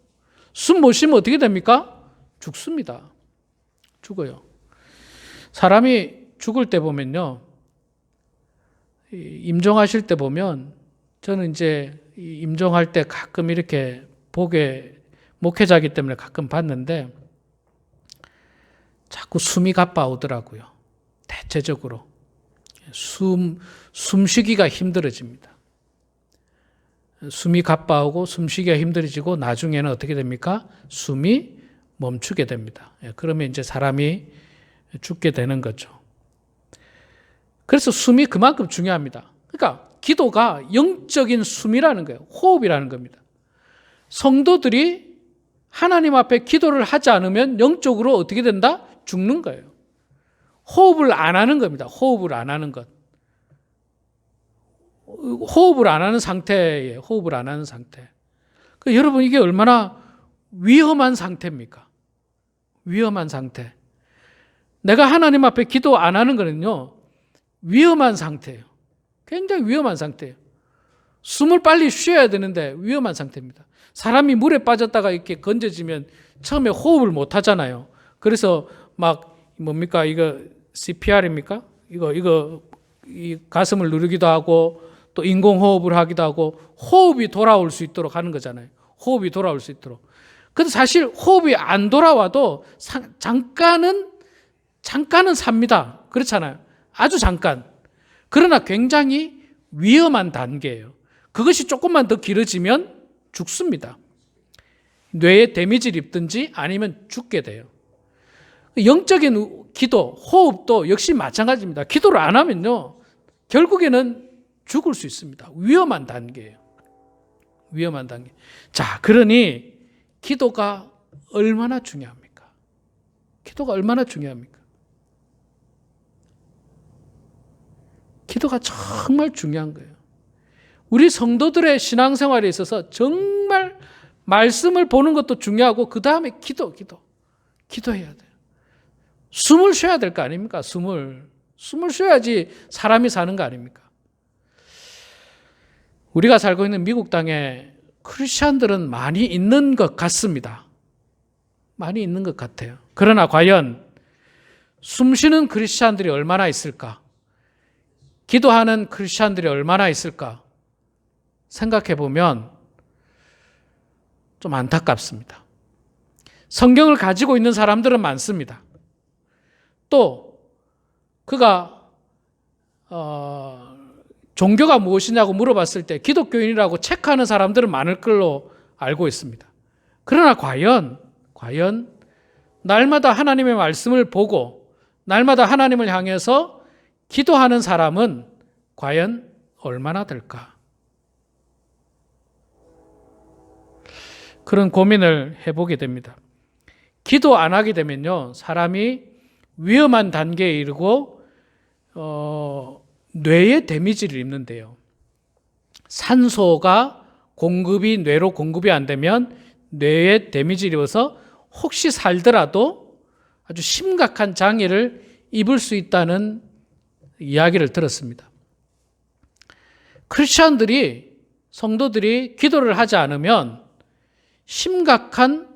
숨 못 쉬면 어떻게 됩니까? 죽습니다. 죽어요. 사람이 죽을 때 보면요, 임종하실 때 보면, 저는 이제 임종할 때 가끔 이렇게 목회자이기 때문에 가끔 봤는데 자꾸 숨이 가빠오더라고요. 대체적으로 숨쉬기가 힘들어집니다. 숨이 가빠오고 숨쉬기가 힘들어지고 나중에는 어떻게 됩니까? 숨이 멈추게 됩니다. 그러면 이제 사람이 죽게 되는 거죠. 그래서 숨이 그만큼 중요합니다. 그러니까 기도가 영적인 숨이라는 거예요. 호흡이라는 겁니다. 성도들이 하나님 앞에 기도를 하지 않으면 영적으로 어떻게 된다? 죽는 거예요. 호흡을 안 하는 겁니다. 호흡을 안 하는 것. 호흡을 안 하는 상태예요. 호흡을 안 하는 상태. 여러분, 이게 얼마나 위험한 상태입니까? 위험한 상태. 내가 하나님 앞에 기도 안 하는 거는요, 위험한 상태예요. 굉장히 위험한 상태예요. 숨을 빨리 쉬어야 되는데 위험한 상태입니다. 사람이 물에 빠졌다가 이렇게 건져지면 처음에 호흡을 못 하잖아요. 그래서 막 뭡니까? 이거 CPR입니까? 이 가슴을 누르기도 하고 또 인공호흡을 하기도 하고 호흡이 돌아올 수 있도록 하는 거잖아요. 호흡이 돌아올 수 있도록. 근데 사실 호흡이 안 돌아와도 잠깐은 삽니다. 그렇잖아요. 아주 잠깐. 그러나 굉장히 위험한 단계예요. 그것이 조금만 더 길어지면 죽습니다. 뇌에 데미지를 입든지 아니면 죽게 돼요. 영적인 기도, 호흡도 역시 마찬가지입니다. 기도를 안 하면요, 결국에는 죽을 수 있습니다. 위험한 단계예요. 위험한 단계. 자, 그러니 기도가 얼마나 중요합니까? 기도가 얼마나 중요합니까? 기도가 정말 중요한 거예요. 우리 성도들의 신앙생활에 있어서 정말 말씀을 보는 것도 중요하고 그 다음에 기도해야 돼요. 숨을 쉬어야 될 거 아닙니까? 숨을 쉬어야지 사람이 사는 거 아닙니까? 우리가 살고 있는 미국 땅에 크리스찬들은 많이 있는 것 같습니다. 많이 있는 것 같아요. 그러나 과연 숨쉬는 크리스찬들이 얼마나 있을까? 기도하는 크리스찬들이 얼마나 있을까? 생각해 보면 좀 안타깝습니다. 성경을 가지고 있는 사람들은 많습니다. 또 그가 종교가 무엇이냐고 물어봤을 때 기독교인이라고 체크하는 사람들은 많을 걸로 알고 있습니다. 그러나 과연 날마다 하나님의 말씀을 보고 날마다 하나님을 향해서 기도하는 사람은 과연 얼마나 될까? 그런 고민을 해보게 됩니다. 기도 안 하게 되면요, 사람이 위험한 단계에 이르고 뇌에 데미지를 입는데요. 산소가 뇌로 공급이 안 되면 뇌에 데미지를 입어서 혹시 살더라도 아주 심각한 장애를 입을 수 있다는 이야기를 들었습니다. 크리스천들이, 성도들이 기도를 하지 않으면 심각한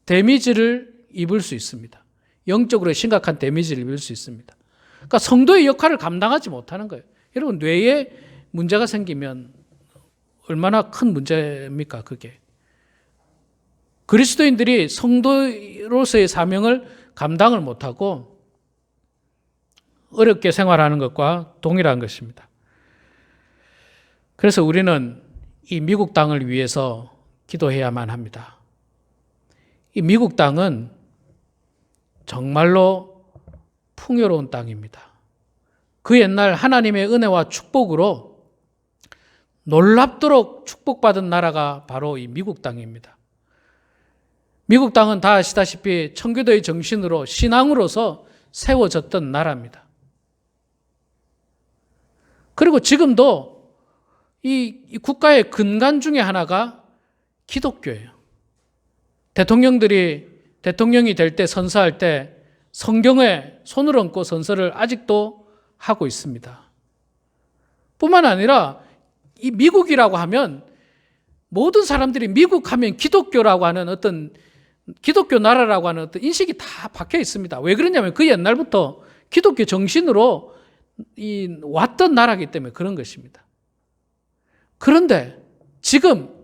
데미지를 입을 수 있습니다. 영적으로 심각한 데미지를 입을 수 있습니다. 그러니까 성도의 역할을 감당하지 못하는 거예요. 여러분, 뇌에 문제가 생기면 얼마나 큰 문제입니까, 그게? 그리스도인들이 성도로서의 사명을 감당을 못하고 어렵게 생활하는 것과 동일한 것입니다. 그래서 우리는 이 미국 땅을 위해서 기도해야만 합니다. 이 미국 땅은 정말로 풍요로운 땅입니다. 그 옛날 하나님의 은혜와 축복으로 놀랍도록 축복받은 나라가 바로 이 미국 땅입니다. 미국 땅은 다 아시다시피 청교도의 정신으로 신앙으로서 세워졌던 나라입니다. 그리고 지금도 이 국가의 근간 중에 하나가 기독교예요. 대통령이 될 때, 선서할 때 성경에 손을 얹고 선서를 아직도 하고 있습니다. 뿐만 아니라 이 미국이라고 하면 모든 사람들이 미국 하면 기독교라고 하는 어떤 기독교 나라라고 하는 어떤 인식이 다 박혀 있습니다. 왜 그러냐면 그 옛날부터 기독교 정신으로 왔던 나라이기 때문에 그런 것입니다. 그런데 지금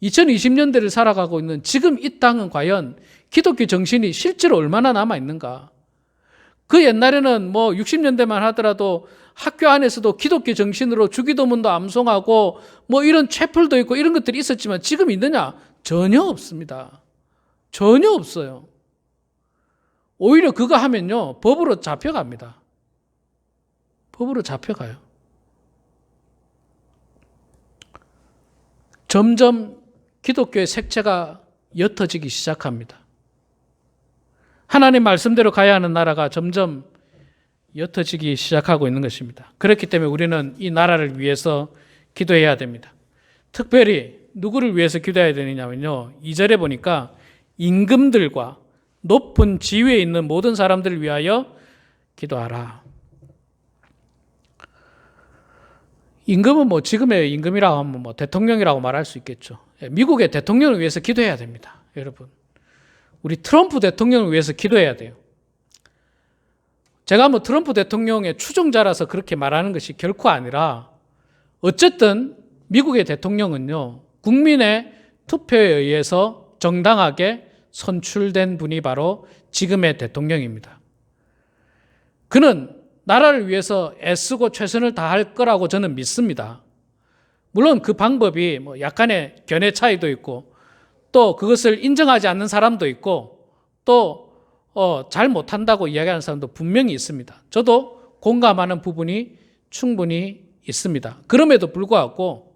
2020년대를 살아가고 있는 지금 이 땅은 과연 기독교 정신이 실제로 얼마나 남아있는가? 그 옛날에는 60년대만 하더라도 학교 안에서도 기독교 정신으로 주기도문도 암송하고 이런 채플도 있고 이런 것들이 있었지만 지금 있느냐? 전혀 없습니다. 전혀 없어요. 오히려 그거 하면요, 법으로 잡혀갑니다. 법으로 잡혀가요. 점점 기독교의 색채가 옅어지기 시작합니다. 하나님 말씀대로 가야 하는 나라가 점점 옅어지기 시작하고 있는 것입니다. 그렇기 때문에 우리는 이 나라를 위해서 기도해야 됩니다. 특별히 누구를 위해서 기도해야 되느냐면요. 2절에 보니까 임금들과 높은 지위에 있는 모든 사람들을 위하여 기도하라. 임금은 뭐 지금의 임금이라고 하면 뭐 대통령이라고 말할 수 있겠죠. 미국의 대통령을 위해서 기도해야 됩니다. 여러분. 우리 트럼프 대통령을 위해서 기도해야 돼요. 제가 뭐 트럼프 대통령의 추종자라서 그렇게 말하는 것이 결코 아니라 어쨌든 미국의 대통령은요, 국민의 투표에 의해서 정당하게 선출된 분이 바로 지금의 대통령입니다. 그는 나라를 위해서 애쓰고 최선을 다할 거라고 저는 믿습니다. 물론 그 방법이 뭐 약간의 견해 차이도 있고 또 그것을 인정하지 않는 사람도 있고 또 잘 못한다고 이야기하는 사람도 분명히 있습니다. 저도 공감하는 부분이 충분히 있습니다. 그럼에도 불구하고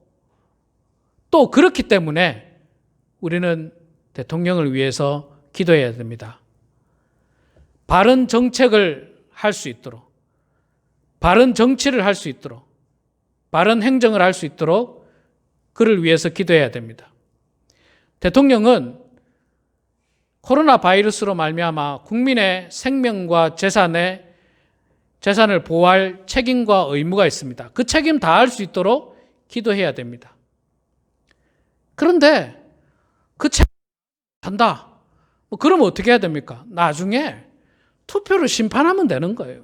또 그렇기 때문에 우리는 대통령을 위해서 기도해야 됩니다. 바른 정책을 할 수 있도록, 바른 정치를 할 수 있도록, 바른 행정을 할 수 있도록 그를 위해서 기도해야 됩니다. 대통령은 코로나 바이러스로 말미암아 국민의 생명과 재산을 보호할 책임과 의무가 있습니다. 그 책임 다할 수 있도록 기도해야 됩니다. 그런데 그 책임 한다. 그러면 어떻게 해야 됩니까? 나중에 투표로 심판하면 되는 거예요.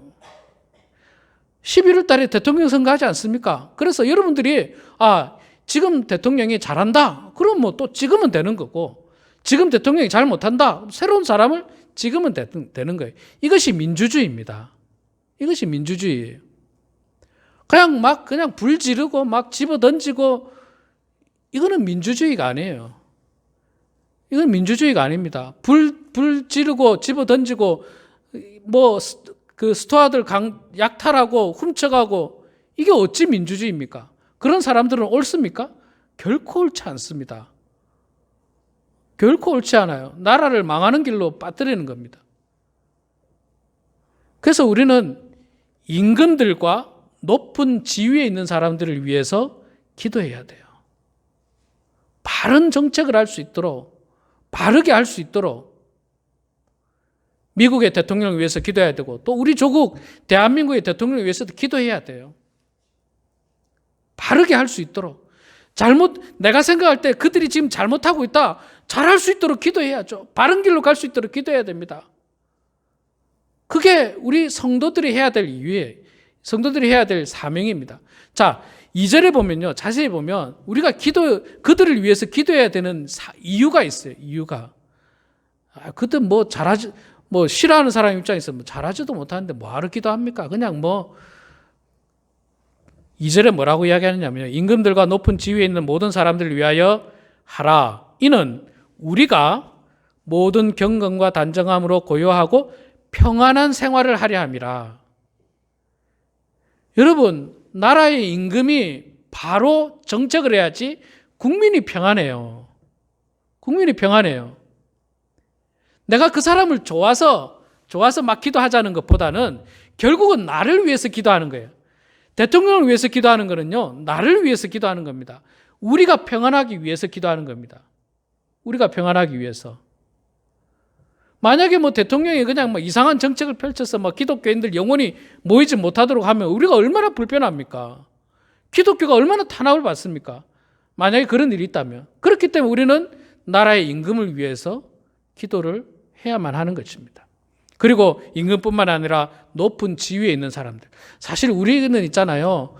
11월 달에 대통령 선거하지 않습니까? 그래서 여러분들이 지금 대통령이 잘한다. 그럼 뭐 또 찍으면 되는 거고 지금 대통령이 잘 못한다. 새로운 사람을 찍으면 되는 거예요. 이것이 민주주의입니다. 이것이 민주주의예요. 그냥 불 지르고 막 집어 던지고 이거는 민주주의가 아니에요. 이건 민주주의가 아닙니다. 불 지르고 집어 던지고 뭐 그 스토아들 약탈하고 훔쳐가고 이게 어찌 민주주의입니까? 그런 사람들은 옳습니까? 결코 옳지 않습니다. 결코 옳지 않아요. 나라를 망하는 길로 빠뜨리는 겁니다. 그래서 우리는 임금들과 높은 지위에 있는 사람들을 위해서 기도해야 돼요. 바른 정책을 할 수 있도록, 바르게 할 수 있도록 미국의 대통령을 위해서 기도해야 되고 또 우리 조국 대한민국의 대통령을 위해서도 기도해야 돼요. 바르게 할 수 있도록. 내가 생각할 때 그들이 지금 잘못하고 있다. 잘할 수 있도록 기도해야죠. 바른 길로 갈 수 있도록 기도해야 됩니다. 그게 우리 성도들이 해야 될 이유예요. 성도들이 해야 될 사명입니다. 자, 2절에 보면요. 자세히 보면 우리가 그들을 위해서 기도해야 되는 이유가 있어요. 이유가. 그들 싫어하는 사람 입장에서 잘하지도 못하는데 뭐하러 기도합니까? 그냥 2절에 뭐라고 이야기하느냐면요. 임금들과 높은 지위에 있는 모든 사람들을 위하여 하라. 이는 우리가 모든 경건과 단정함으로 고요하고 평안한 생활을 하려 함이라. 여러분, 나라의 임금이 바로 정책을 해야지 국민이 평안해요. 국민이 평안해요. 내가 그 사람을 좋아서 막 기도하자는 것보다는 결국은 나를 위해서 기도하는 거예요. 대통령을 위해서 기도하는 거는요, 나를 위해서 기도하는 겁니다. 우리가 평안하기 위해서 기도하는 겁니다. 우리가 평안하기 위해서. 만약에 대통령이 그냥 이상한 정책을 펼쳐서 기독교인들 영원히 모이지 못하도록 하면 우리가 얼마나 불편합니까? 기독교가 얼마나 탄압을 받습니까? 만약에 그런 일이 있다면. 그렇기 때문에 우리는 나라의 임금을 위해서 기도를 해야만 하는 것입니다. 그리고 임금뿐만 아니라 높은 지위에 있는 사람들. 사실 우리는 있잖아요.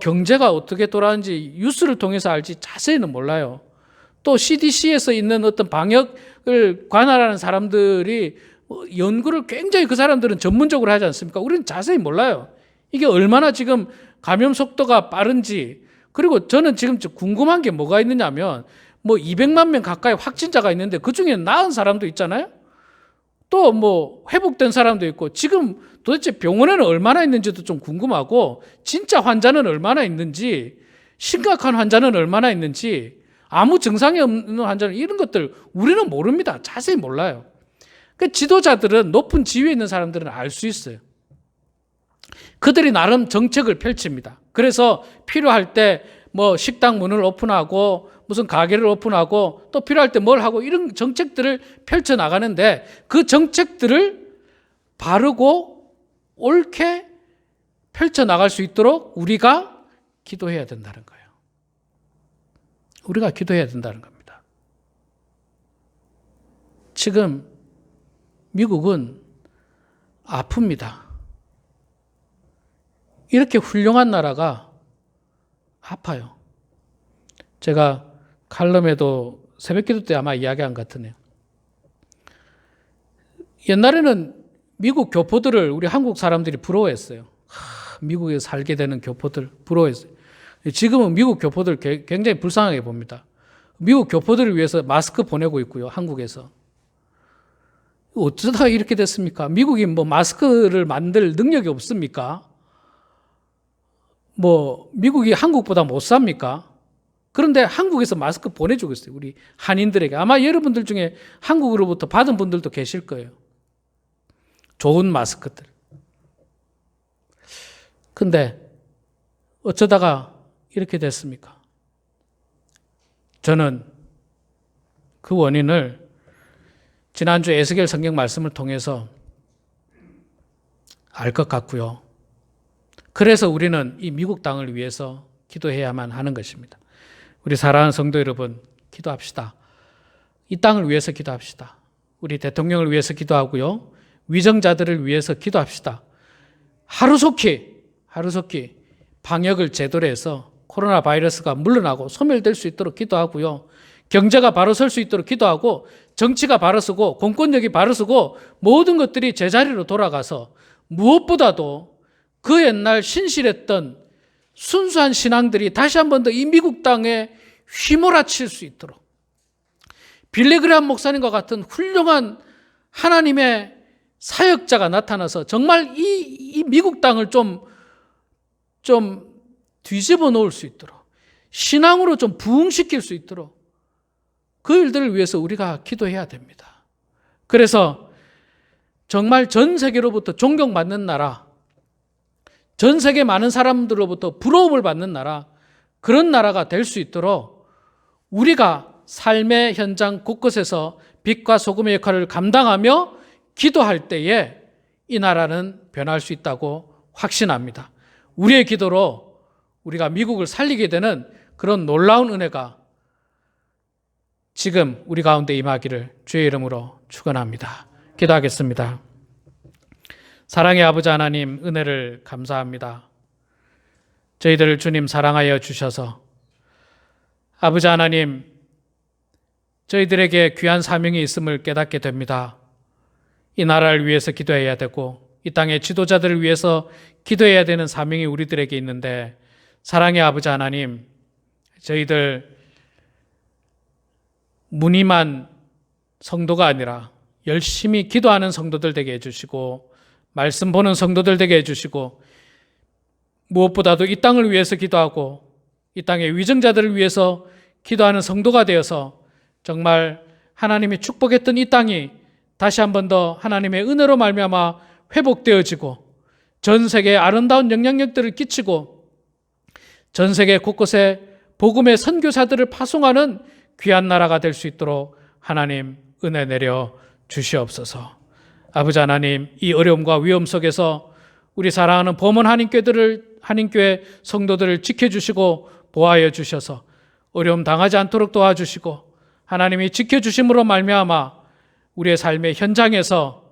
경제가 어떻게 돌아가는지 뉴스를 통해서 알지 자세히는 몰라요. 또 CDC에서 있는 어떤 방역을 관할하는 사람들이 연구를 굉장히 그 사람들은 전문적으로 하지 않습니까? 우리는 자세히 몰라요. 이게 얼마나 지금 감염 속도가 빠른지. 그리고 저는 지금 궁금한 게 뭐가 있느냐면 200만 명 가까이 확진자가 있는데 그중에 나은 사람도 있잖아요. 또 회복된 사람도 있고 지금 도대체 병원에는 얼마나 있는지도 좀 궁금하고 진짜 환자는 얼마나 있는지 심각한 환자는 얼마나 있는지 아무 증상이 없는 환자는 이런 것들 우리는 모릅니다. 자세히 몰라요. 그 지도자들은 높은 지위에 있는 사람들은 알 수 있어요. 그들이 나름 정책을 펼칩니다. 그래서 필요할 때 뭐 식당 문을 오픈하고 무슨 가게를 오픈하고 또 필요할 때 뭘 하고 이런 정책들을 펼쳐 나가는데 그 정책들을 바르고 옳게 펼쳐 나갈 수 있도록 우리가 기도해야 된다는 거예요. 우리가 기도해야 된다는 겁니다. 지금 미국은 아픕니다. 이렇게 훌륭한 나라가 아파요. 제가 칼럼에도 새벽기도 때 아마 이야기한 것 같으네요. 옛날에는 미국 교포들을 우리 한국 사람들이 부러워했어요. 미국에 살게 되는 교포들 부러워했어요. 지금은 미국 교포들 굉장히 불쌍하게 봅니다. 미국 교포들을 위해서 마스크 보내고 있고요, 한국에서. 어쩌다 이렇게 됐습니까? 미국이 뭐 마스크를 만들 능력이 없습니까? 뭐 미국이 한국보다 못 삽니까? 그런데 한국에서 마스크 보내주고 있어요, 우리 한인들에게. 아마 여러분들 중에 한국으로부터 받은 분들도 계실 거예요. 좋은 마스크들. 근데 어쩌다가 이렇게 됐습니까? 저는 그 원인을 지난주 에스겔 성경 말씀을 통해서 알 것 같고요. 그래서 우리는 이 미국 땅을 위해서 기도해야만 하는 것입니다. 우리 사랑하는 성도 여러분, 기도합시다. 이 땅을 위해서 기도합시다. 우리 대통령을 위해서 기도하고요. 위정자들을 위해서 기도합시다. 하루속히 방역을 제대로 해서 코로나 바이러스가 물러나고 소멸될 수 있도록 기도하고요. 경제가 바로 설 수 있도록 기도하고 정치가 바로 서고 공권력이 바로 서고 모든 것들이 제자리로 돌아가서 무엇보다도 그 옛날 신실했던 순수한 신앙들이 다시 한 번 더 이 미국 땅에 휘몰아칠 수 있도록 빌리그레함 목사님과 같은 훌륭한 하나님의 사역자가 나타나서 정말 이 미국 땅을 좀 뒤집어 놓을 수 있도록 신앙으로 좀 부흥시킬 수 있도록 그 일들을 위해서 우리가 기도해야 됩니다. 그래서 정말 전 세계로부터 존경받는 나라, 전 세계 많은 사람들로부터 부러움을 받는 나라, 그런 나라가 될 수 있도록 우리가 삶의 현장 곳곳에서 빛과 소금의 역할을 감당하며 기도할 때에 이 나라는 변할 수 있다고 확신합니다. 우리의 기도로 우리가 미국을 살리게 되는 그런 놀라운 은혜가 지금 우리 가운데 임하기를 주의 이름으로 축원합니다. 기도하겠습니다. 사랑의 아버지 하나님, 은혜를 감사합니다. 저희들을 주님 사랑하여 주셔서 아버지 하나님, 저희들에게 귀한 사명이 있음을 깨닫게 됩니다. 이 나라를 위해서 기도해야 되고 이 땅의 지도자들을 위해서 기도해야 되는 사명이 우리들에게 있는데, 사랑의 아버지 하나님, 저희들 무늬만 성도가 아니라 열심히 기도하는 성도들 되게 해주시고 말씀 보는 성도들 되게 해주시고 무엇보다도 이 땅을 위해서 기도하고 이 땅의 위정자들을 위해서 기도하는 성도가 되어서 정말 하나님이 축복했던 이 땅이 다시 한 번 더 하나님의 은혜로 말미암아 회복되어지고 전 세계에 아름다운 영향력들을 끼치고 전 세계 곳곳에 복음의 선교사들을 파송하는 귀한 나라가 될 수 있도록 하나님 은혜 내려 주시옵소서. 아버지 하나님, 이 어려움과 위험 속에서 우리 사랑하는 범원 한인교회 성도들을 지켜주시고 보호하여 주셔서 어려움 당하지 않도록 도와주시고 하나님이 지켜주심으로 말미암아 우리의 삶의 현장에서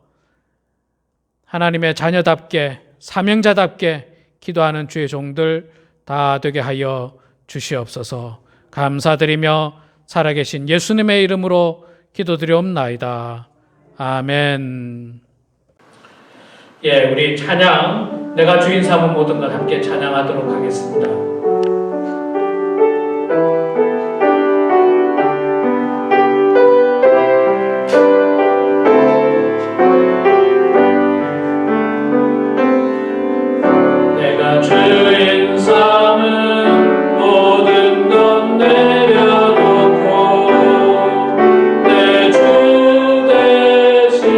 하나님의 자녀답게 사명자답게 기도하는 주의 종들 다 되게 하여 주시옵소서. 감사드리며 살아계신 예수님의 이름으로 기도드리옵나이다. 아멘. 예, 우리 찬양, 내가 주인 삼은 모든 것 함께 찬양하도록 하겠습니다. 내가 주인 삼은 모든 것 내려놓고 내 주 대신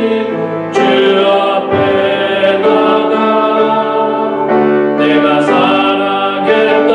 주 앞에 나가 내가 사랑했던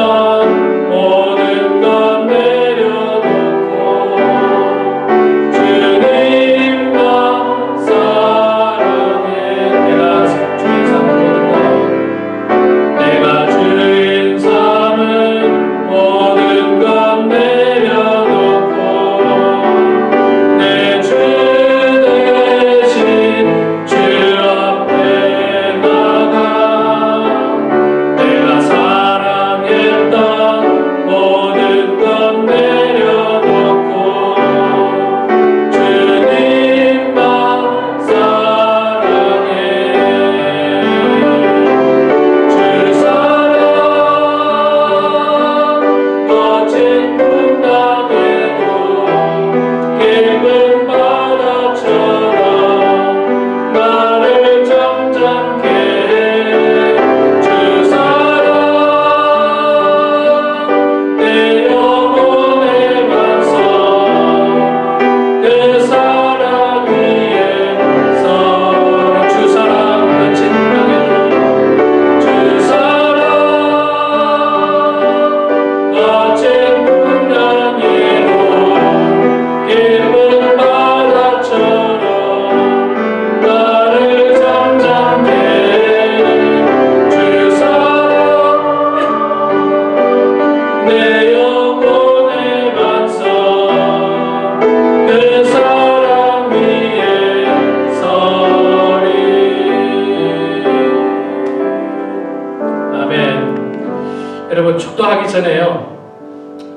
축도하기 전에요.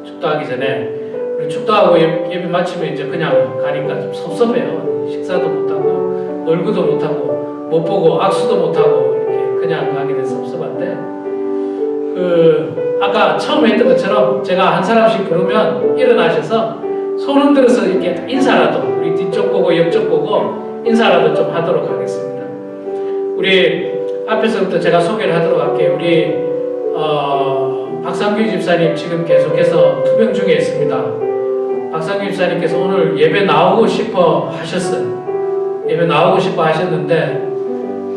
축도하기 전에 우리 축도하고 예배 마치면 이제 그냥 가니까 좀 섭섭해요. 식사도 못하고 얼굴도 못하고 못 보고 악수도 못하고 이렇게 그냥 가기는 섭섭한데 아까 처음에 했던 것처럼 제가 한 사람씩 부르면 일어나셔서 손 흔들어서 이렇게 인사라도 우리 뒤쪽 보고 옆쪽 보고 인사라도 좀 하도록 하겠습니다. 우리 앞에서부터 제가 소개를 하도록 할게요. 우리 박상규 집사님 지금 계속해서 투병 중에 있습니다. 박상규 집사님께서 오늘 예배 나오고 싶어 하셨어요. 예배 나오고 싶어 하셨는데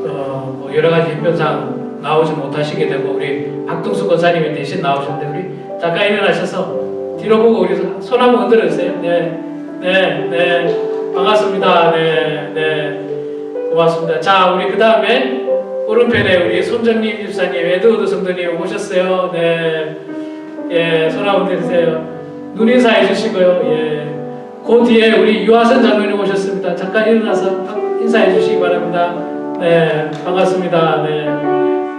뭐 여러 가지 형편상 나오지 못하시게 되고 우리 박동수 권사님이 대신 나오셨는데 우리 잠깐 일어나셔서 뒤로 보고 우리 손 한번 흔들어 주세요. 네, 네, 네, 반갑습니다. 네, 네, 고맙습니다. 자, 우리 그 다음에 오른편에 우리 손정림 집사님, 에드워드 성도님 오셨어요. 네, 예, 손 한번 드세요. 눈 인사해 주시고요. 예, 그 뒤에 우리 유하선 장로님 오셨습니다. 잠깐 일어나서 인사해 주시기 바랍니다. 네, 반갑습니다. 네,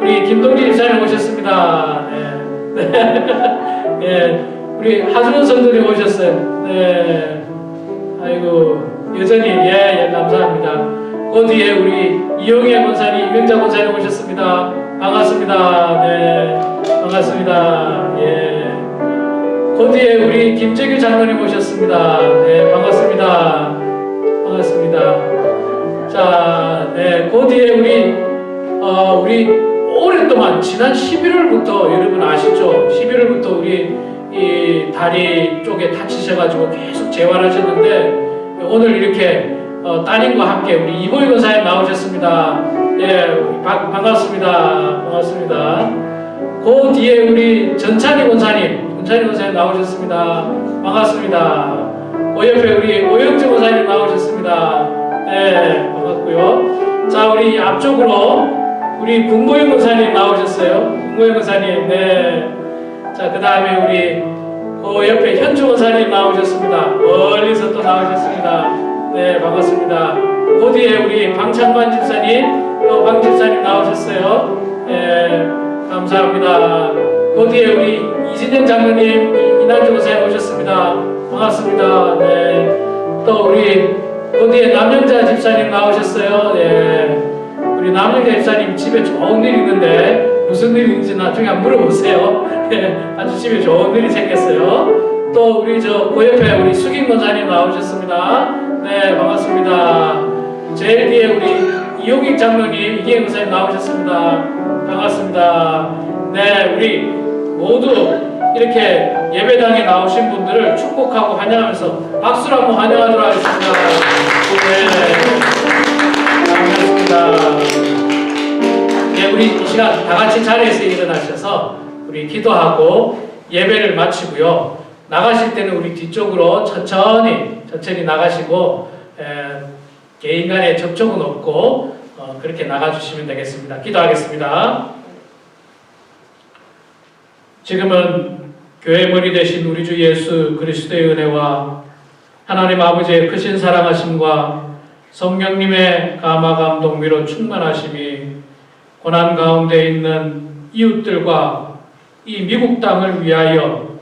우리 김동진 집사님 오셨습니다. 네, 네, 예, 우리 하준원 성도님 오셨어요. 네, 아이고 여전히 예, 감사합니다. 그 뒤에 우리 이용혜 권사님, 이명자 권사님 오셨습니다. 반갑습니다. 네, 반갑습니다. 예. 그 뒤에 우리 김재규 장로님 오셨습니다. 네, 반갑습니다. 반갑습니다. 자, 네, 그 뒤에 우리 오랫동안 지난 11월부터 여러분 아시죠? 11월부터 우리 이 다리 쪽에 다치셔가지고 계속 재활하셨는데 오늘 이렇게 따님과 함께 우리 이보희 권사님 나오셨습니다. 예, 반갑습니다. 반갑습니다. 그 뒤에 우리 전찬희 권사님 나오셨습니다. 반갑습니다. 그 옆에 우리 오영재 권사님 나오셨습니다. 네, 반갑고요. 자, 우리 앞쪽으로 우리 군고영 권사님 나오셨어요. 군고영 권사님, 네. 자, 그 다음에 우리 그 옆에 현주 권사님 나오셨습니다. 멀리서 또 나오셨습니다. 네, 반갑습니다. 그 뒤에 우리 방창관 집사님, 또 방 집사님 나오셨어요. 네, 감사합니다. 그 뒤에 우리 이진영 장로님, 이난주 권사님 오셨습니다. 반갑습니다. 네, 또 우리 그 뒤에 남영자 집사님 나오셨어요. 네, 우리 남영자 집사님 집에 좋은 일이 있는데 무슨 일인지 나중에 한번 물어보세요. 네, 아주 집에 좋은 일이 생겼어요. 또 우리 그 옆에 우리 수김 권사님 나오셨습니다. 네, 반갑습니다. 제일 뒤에 우리 이용익 장로님, 이기행 권사님 나오셨습니다. 반갑습니다. 네, 우리 모두 이렇게 예배당에 나오신 분들을 축복하고 환영하면서 박수로 한번 환영하도록 하겠습니다. 네, 반갑습니다. 네, 우리 이 시간 다 같이 자리에서 일어나셔서 우리 기도하고 예배를 마치고요. 나가실 때는 우리 뒤쪽으로 천천히 나가시고 개인 간의 접촉은 없고 그렇게 나가주시면 되겠습니다. 기도하겠습니다. 지금은 교회 머리 되신 우리 주 예수 그리스도의 은혜와 하나님 아버지의 크신 사랑하심과 성령님의 감화 감동 위로 충만하심이 고난 가운데 있는 이웃들과 이 미국 땅을 위하여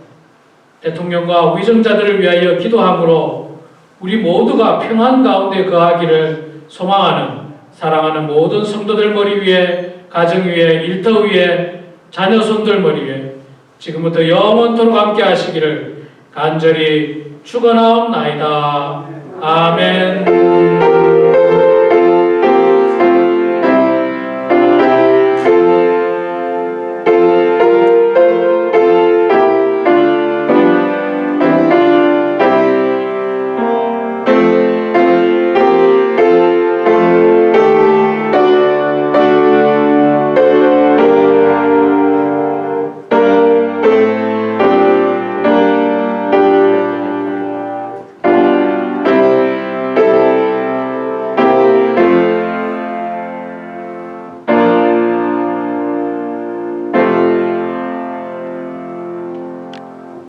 대통령과 위정자들을 위하여 기도함으로 우리 모두가 평안 가운데 거하기를 소망하는 사랑하는 모든 성도들 머리 위에, 가정 위에, 일터 위에, 자녀 손들 머리 위에 지금부터 영원토록 함께 하시기를 간절히 축원하옵나이다. 아멘.